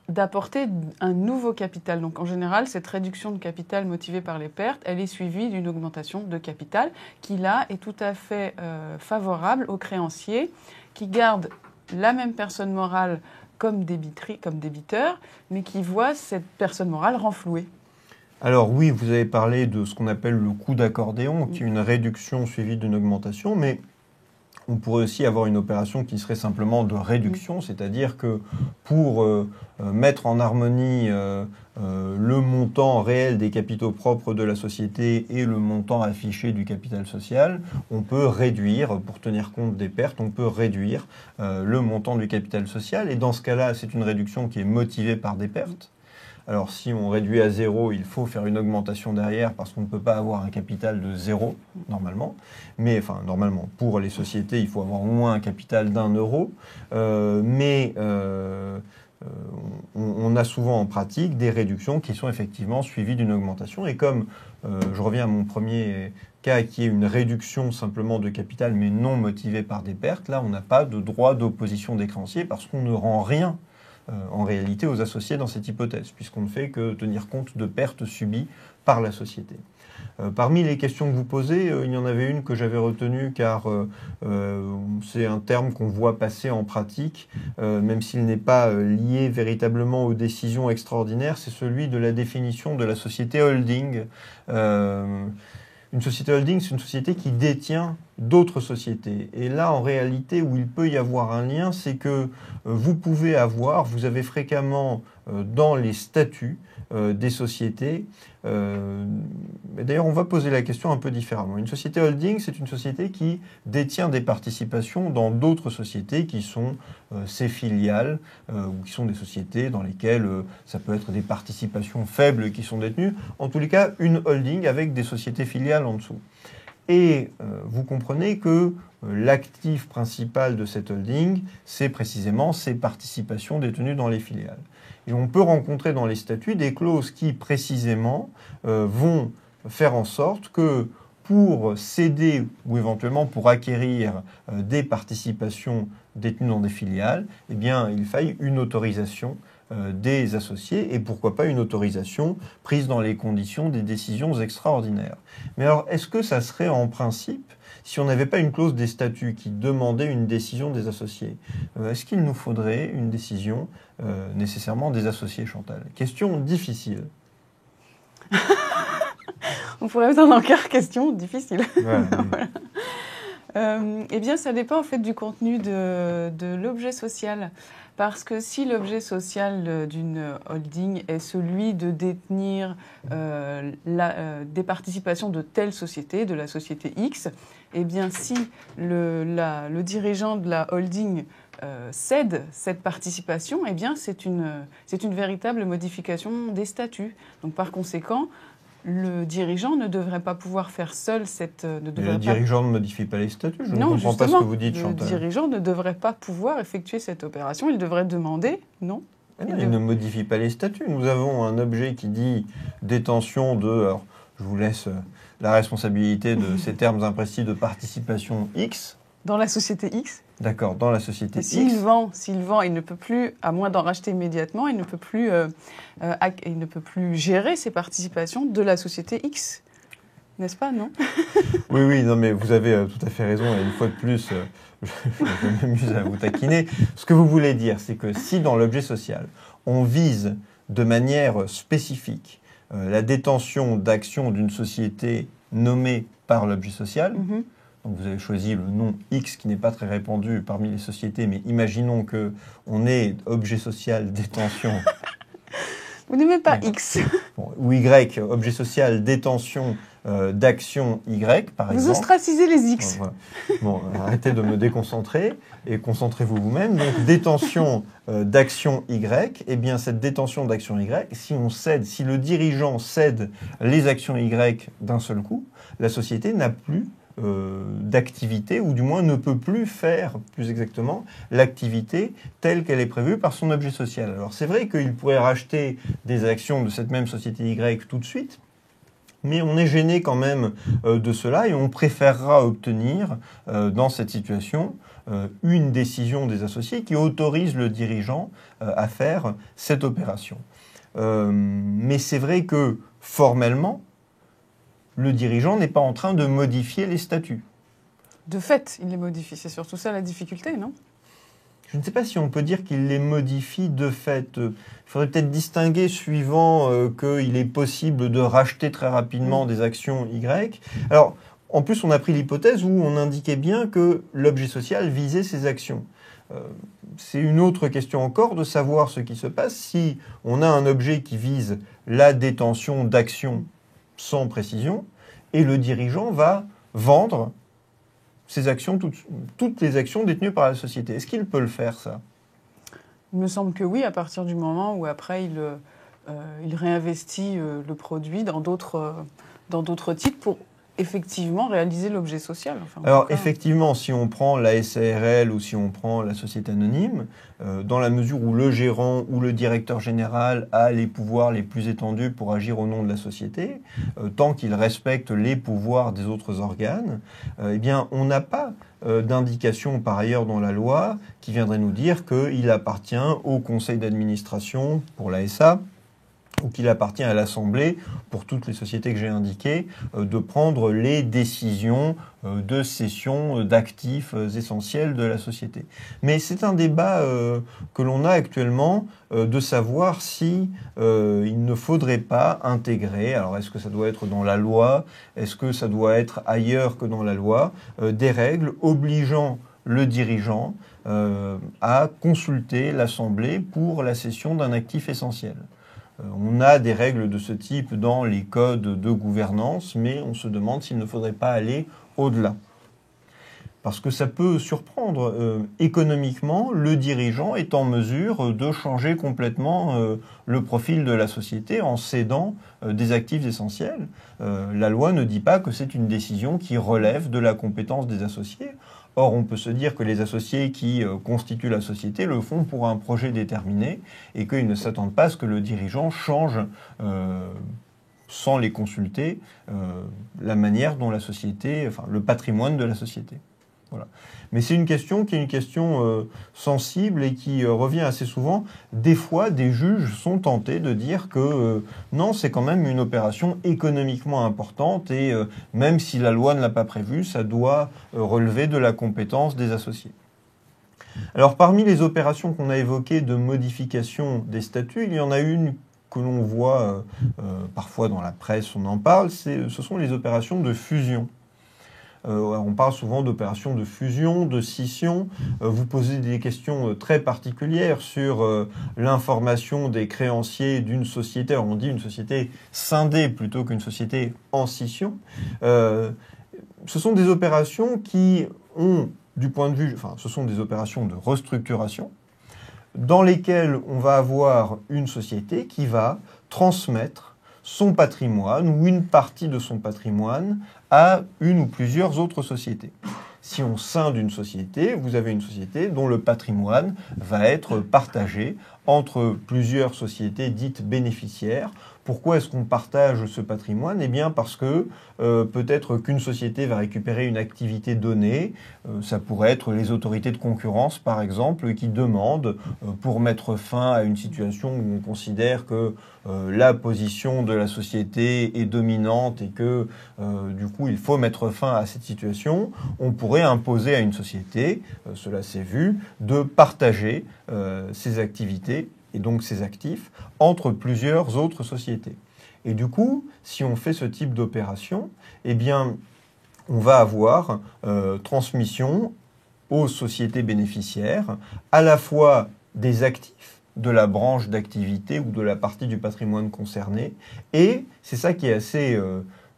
d'apporter un nouveau capital. Donc en général, cette réduction de capital motivée par les pertes, elle est suivie d'une augmentation de capital qui là est tout à fait favorable aux créanciers qui gardent la même personne morale comme débiteur, mais qui voient cette personne morale renflouée. Alors oui, vous avez parlé de ce qu'on appelle le coup d'accordéon, qui est une réduction suivie d'une augmentation, mais on pourrait aussi avoir une opération qui serait simplement de réduction, c'est-à-dire que pour mettre en harmonie le montant réel des capitaux propres de la société et le montant affiché du capital social, on peut réduire, pour tenir compte des pertes, on peut réduire le montant du capital social. Et dans ce cas-là, c'est une réduction qui est motivée par des pertes. Alors si on réduit à zéro, il faut faire une augmentation derrière parce qu'on ne peut pas avoir un capital de zéro normalement. Mais enfin normalement, pour les sociétés, il faut avoir au moins un capital d'1 €. On a souvent en pratique des réductions qui sont effectivement suivies d'une augmentation. Et comme je reviens à mon premier cas qu'il y ait une réduction simplement de capital, mais non motivée par des pertes, là, on n'a pas de droit d'opposition des créanciers parce qu'on ne rend rien en réalité aux associés dans cette hypothèse, puisqu'on ne fait que tenir compte de pertes subies par la société. Parmi les questions que vous posez, il y en avait une que j'avais retenue car c'est un terme qu'on voit passer en pratique, même s'il n'est pas lié véritablement aux décisions extraordinaires, c'est celui de la définition de la société holding. Une société holding, c'est une société qui détient d'autres sociétés. Et là, en réalité, où il peut y avoir un lien, c'est que vous avez fréquemment dans les statuts des sociétés. D'ailleurs, on va poser la question un peu différemment. Une société holding, c'est une société qui détient des participations dans d'autres sociétés qui sont ses filiales ou qui sont des sociétés dans lesquelles ça peut être des participations faibles qui sont détenues. En tous les cas, une holding avec des sociétés filiales en dessous. Et vous comprenez que l'actif principal de cette holding, c'est précisément ces participations détenues dans les filiales. Et on peut rencontrer dans les statuts des clauses qui, précisément, vont faire en sorte que pour céder ou éventuellement pour acquérir des participations détenues dans des filiales, eh bien, il faille une autorisation des associés et pourquoi pas une autorisation prise dans les conditions des décisions extraordinaires. Mais alors, est-ce que ça serait en principe, si on n'avait pas une clause des statuts qui demandait une décision des associés, est-ce qu'il nous faudrait une décision nécessairement des associés, Chantal? Question difficile. On pourrait mettre un encart, question difficile. Ouais, voilà. Eh bien, ça dépend en fait du contenu de l'objet social. Parce que si l'objet social d'une holding est celui de détenir des participations de telle société, de la société X, eh bien si le dirigeant de la holding cède cette participation, eh bien c'est une véritable modification des statuts. Donc par conséquent, le dirigeant ne devrait pas pouvoir faire seul cette... le dirigeant ne modifie pas les statuts, je ne comprends pas ce que vous dites, Chantal. Le dirigeant ne devrait pas pouvoir effectuer cette opération, il devrait demander, non. Il ne modifie pas les statuts. Nous avons un objet qui dit détention de... Alors, je vous laisse la responsabilité de ces termes imprécis de participation X. Dans la société X. D'accord, dans la société X. S'il vend, il ne peut plus, à moins d'en racheter immédiatement, il ne peut plus gérer ses participations de la société X. N'est-ce pas, non? Oui, non, mais vous avez tout à fait raison. Et une fois de plus, je m'amuse à vous taquiner. Ce que vous voulez dire, c'est que si dans l'objet social, on vise de manière spécifique la détention d'actions d'une société nommée par l'objet social, donc vous avez choisi le nom X qui n'est pas très répandu parmi les sociétés, mais imaginons qu'on ait objet social détention. Vous n'aimez pas X. Bon, ou Y, objet social détention d'actions Y, par exemple. Vous ostracisez les X. Bon, arrêtez de me déconcentrer et concentrez-vous vous-même. Donc, détention d'actions Y, eh bien, cette détention d'actions Y, si le dirigeant cède les actions Y d'un seul coup, la société n'a plus d'activité, ou du moins ne peut plus faire, plus exactement, l'activité telle qu'elle est prévue par son objet social. Alors c'est vrai qu'il pourrait racheter des actions de cette même société Y tout de suite, mais on est gêné quand même de cela et on préférera obtenir dans cette situation une décision des associés qui autorise le dirigeant à faire cette opération. Mais c'est vrai que formellement, le dirigeant n'est pas en train de modifier les statuts. De fait, il les modifie. C'est surtout ça la difficulté, non? Je ne sais pas si on peut dire qu'il les modifie de fait. Il faudrait peut-être distinguer suivant qu'il est possible de racheter très rapidement des actions Y. Alors, en plus, on a pris l'hypothèse où on indiquait bien que l'objet social visait ces actions. C'est une autre question encore de savoir ce qui se passe si on a un objet qui vise la détention d'actions sans précision, et le dirigeant va vendre ces actions, toutes les actions détenues par la société. Est-ce qu'il peut le faire, ça? Il me semble que oui, à partir du moment où après il réinvestit le produit dans d'autres titres pour effectivement réaliser l'objet social. Enfin, alors effectivement, si on prend la SARL ou si on prend la société anonyme, dans la mesure où le gérant ou le directeur général a les pouvoirs les plus étendus pour agir au nom de la société, tant qu'il respecte les pouvoirs des autres organes, eh bien on n'a pas d'indication par ailleurs dans la loi qui viendrait nous dire qu'il appartient au conseil d'administration pour la SA ou qu'il appartient à l'Assemblée, pour toutes les sociétés que j'ai indiquées, de prendre les décisions de cession d'actifs essentiels de la société. Mais c'est un débat que l'on a actuellement de savoir si il ne faudrait pas intégrer, alors est-ce que ça doit être dans la loi, est-ce que ça doit être ailleurs que dans la loi, des règles obligeant le dirigeant à consulter l'Assemblée pour la cession d'un actif essentiel. On a des règles de ce type dans les codes de gouvernance, mais on se demande s'il ne faudrait pas aller au-delà. Parce que ça peut surprendre. Économiquement, le dirigeant est en mesure de changer complètement le profil de la société en cédant des actifs essentiels. La loi ne dit pas que c'est une décision qui relève de la compétence des associés. Or, on peut se dire que les associés qui constituent la société le font pour un projet déterminé et qu'ils ne s'attendent pas à ce que le dirigeant change, sans les consulter, la manière dont la société, enfin le patrimoine de la société. Voilà. Mais c'est une question qui est une question sensible et qui revient assez souvent. Des fois, des juges sont tentés de dire que non, c'est quand même une opération économiquement importante et même si la loi ne l'a pas prévu, ça doit relever de la compétence des associés. Alors, parmi les opérations qu'on a évoquées de modification des statuts, il y en a une que l'on voit parfois dans la presse, on en parle, ce sont les opérations de fusion. On parle souvent d'opérations de fusion, de scission. Vous posez des questions très particulières sur l'information des créanciers d'une société. Alors on dit une société scindée plutôt qu'une société en scission. Ce sont des opérations qui ont, du point de vue, enfin, ce sont des opérations de restructuration dans lesquelles on va avoir une société qui va transmettre son patrimoine ou une partie de son patrimoine à une ou plusieurs autres sociétés. Si on scinde une société, vous avez une société dont le patrimoine va être partagé entre plusieurs sociétés dites bénéficiaires. Pourquoi est-ce qu'on partage ce patrimoine? Eh bien parce que peut-être qu'une société va récupérer une activité donnée. Ça pourrait être les autorités de concurrence, par exemple, qui demandent, pour mettre fin à une situation où on considère que la position de la société est dominante et que du coup il faut mettre fin à cette situation, on pourrait imposer à une société, cela s'est vu, de partager ses activités et donc ses actifs entre plusieurs autres sociétés. Et du coup, si on fait ce type d'opération, eh bien, on va avoir transmission aux sociétés bénéficiaires à la fois des actifs de la branche d'activité ou de la partie du patrimoine concerné, et c'est ça qui est assez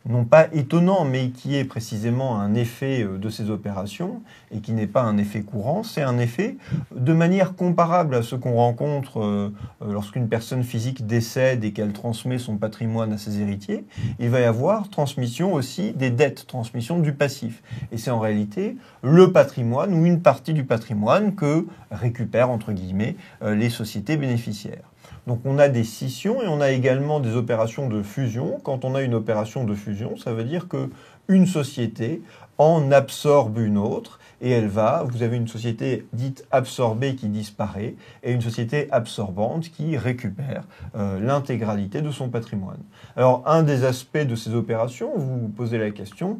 non pas étonnant, mais qui est précisément un effet de ces opérations et qui n'est pas un effet courant, c'est un effet de manière comparable à ce qu'on rencontre lorsqu'une personne physique décède et qu'elle transmet son patrimoine à ses héritiers. Il va y avoir transmission aussi des dettes, transmission du passif. Et c'est en réalité le patrimoine ou une partie du patrimoine que récupèrent, entre guillemets, les sociétés bénéficiaires. Donc on a des scissions et on a également des opérations de fusion. Quand on a une opération de fusion, ça veut dire qu'une société en absorbe une autre et vous avez une société dite absorbée qui disparaît et une société absorbante qui récupère l'intégralité de son patrimoine. Alors un des aspects de ces opérations, vous vous posez la question,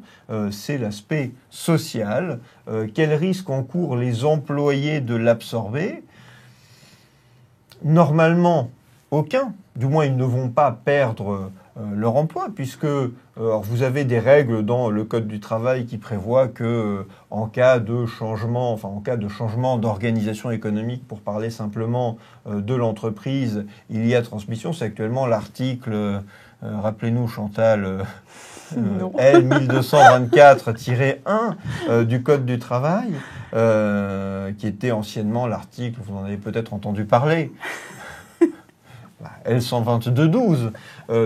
c'est l'aspect social. Quel risque encourent les employés de l'absorber? Normalement, aucun. Du moins, ils ne vont pas perdre leur emploi, puisque vous avez des règles dans le Code du travail qui prévoient que en cas de changement, enfin en cas de changement d'organisation économique, pour parler simplement de l'entreprise, il y a transmission. C'est actuellement l'article, rappelez-nous Chantal, L 1224-1 du Code du travail, qui était anciennement l'article, vous en avez peut-être entendu parler, L 122-12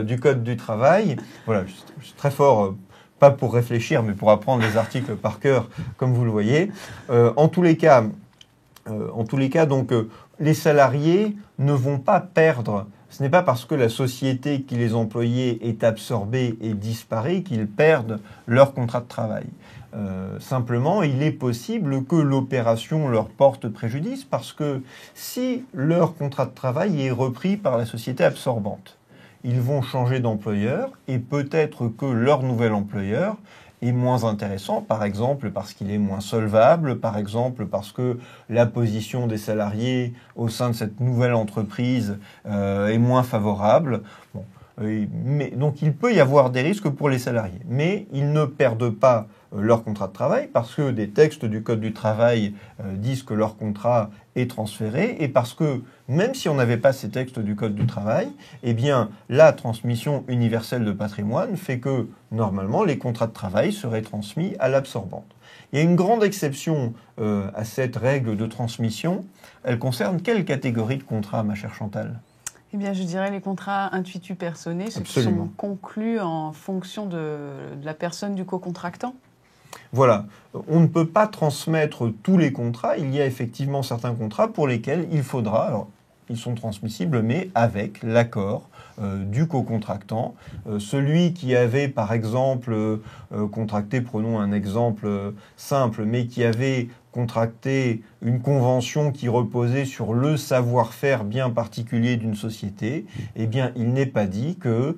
du Code du travail. Voilà, je suis très fort pas pour réfléchir, mais pour apprendre les articles par cœur, comme vous le voyez. En tous les cas, donc, les salariés ne vont pas perdre. Ce n'est pas parce que la société qui les employait est absorbée et disparaît qu'ils perdent leur contrat de travail. Simplement, il est possible que l'opération leur porte préjudice parce que si leur contrat de travail est repris par la société absorbante, ils vont changer d'employeur et peut-être que leur nouvel employeur est moins intéressant, par exemple parce qu'il est moins solvable, par exemple parce que la position des salariés au sein de cette nouvelle entreprise est moins favorable. Bon, donc il peut y avoir des risques pour les salariés, mais ils ne perdent pas leur contrat de travail parce que des textes du Code du travail disent que leur contrat est transféré et parce que même si on n'avait pas ces textes du Code du travail, eh bien la transmission universelle de patrimoine fait que normalement les contrats de travail seraient transmis à l'absorbante. Il y a une grande exception à cette règle de transmission. Elle concerne quelle catégorie de contrats, ma chère Chantal ? Eh bien, je dirais les contrats intuitu personné, ceux Absolument. qui sont conclus en fonction de la personne du co-contractant. Voilà, on ne peut pas transmettre tous les contrats. Il y a effectivement certains contrats pour lesquels il faudra, alors ils sont transmissibles, mais avec l'accord du co-contractant. Celui qui avait, par exemple, contracté, prenons un exemple simple, mais qui avait contracté une convention qui reposait sur le savoir-faire bien particulier d'une société, eh bien, il n'est pas dit que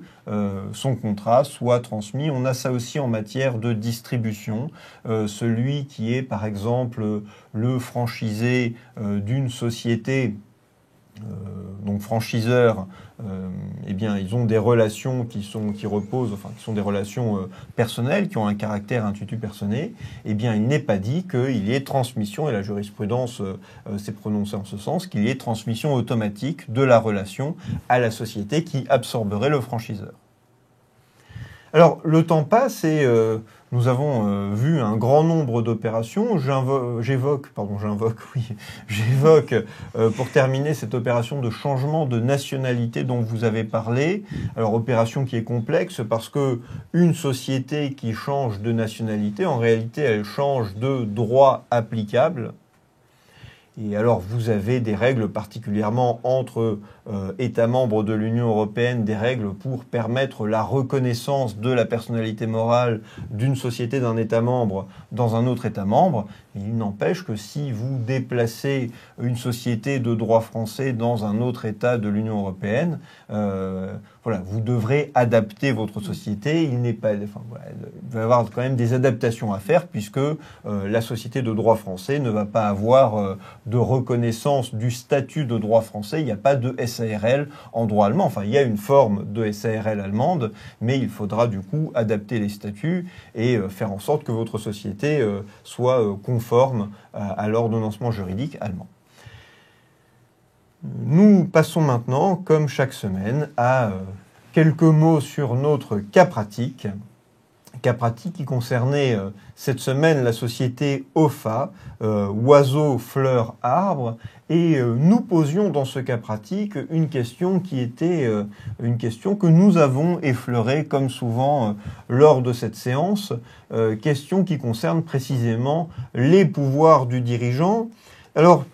son contrat soit transmis. On a ça aussi en matière de distribution. Celui qui est, par exemple, le franchisé d'une société, donc franchiseurs, eh bien, ils ont des relations qui reposent, enfin, qui sont des relations personnelles, qui ont un caractère intuitu personné. Eh bien, il n'est pas dit qu'il y ait transmission, et la jurisprudence s'est prononcée en ce sens, qu'il y ait transmission automatique de la relation à la société qui absorberait le franchiseur. Alors, le temps passe et nous avons vu un grand nombre d'opérations. J'évoque pour terminer cette opération de changement de nationalité dont vous avez parlé. Alors, opération qui est complexe parce que une société qui change de nationalité, en réalité, elle change de droit applicable. Et alors, vous avez des règles particulièrement entre États membres de l'Union européenne, des règles pour permettre la reconnaissance de la personnalité morale d'une société d'un État membre dans un autre État membre. Mais il n'empêche que si vous déplacez une société de droit français dans un autre État de l'Union européenne, voilà, vous devrez adapter votre société. Il va y avoir quand même des adaptations à faire puisque la société de droit français ne va pas avoir de reconnaissance du statut de droit français. Il n'y a pas de SARL en droit allemand. Enfin, il y a une forme de SARL allemande, mais il faudra du coup adapter les statuts et faire en sorte que votre société soit conforme à l'ordonnancement juridique allemand. Nous passons maintenant, comme chaque semaine, à quelques mots sur notre cas pratique. Cas pratique qui concernait cette semaine la société OFA, oiseaux, fleurs, arbres, et nous posions dans ce cas pratique une question qui était une question que nous avons effleurée comme souvent lors de cette séance, question qui concerne précisément les pouvoirs du dirigeant. Alors,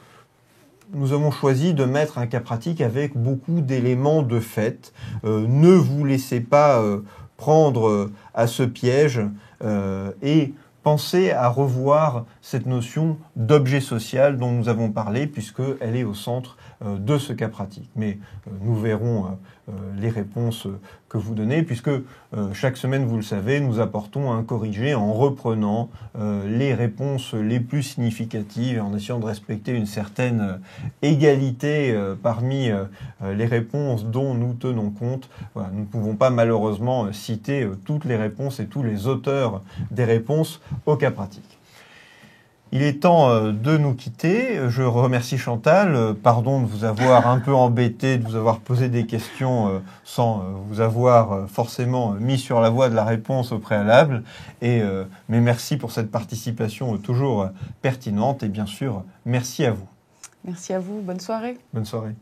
nous avons choisi de mettre un cas pratique avec beaucoup d'éléments de fait. Ne vous laissez pas prendre à ce piège et pensez à revoir cette notion d'objet social dont nous avons parlé puisqu'elle est au centre de ce cas pratique. Mais nous verrons les réponses que vous donnez puisque chaque semaine, vous le savez, nous apportons un corrigé en reprenant les réponses les plus significatives et en essayant de respecter une certaine égalité parmi les réponses dont nous tenons compte. Voilà, nous ne pouvons pas malheureusement citer toutes les réponses et tous les auteurs des réponses au cas pratique. Il est temps de nous quitter. Je remercie Chantal. Pardon de vous avoir un peu embêté, de vous avoir posé des questions sans vous avoir forcément mis sur la voie de la réponse au préalable. Mais merci pour cette participation toujours pertinente et bien sûr, merci à vous. Merci à vous. Bonne soirée. Bonne soirée.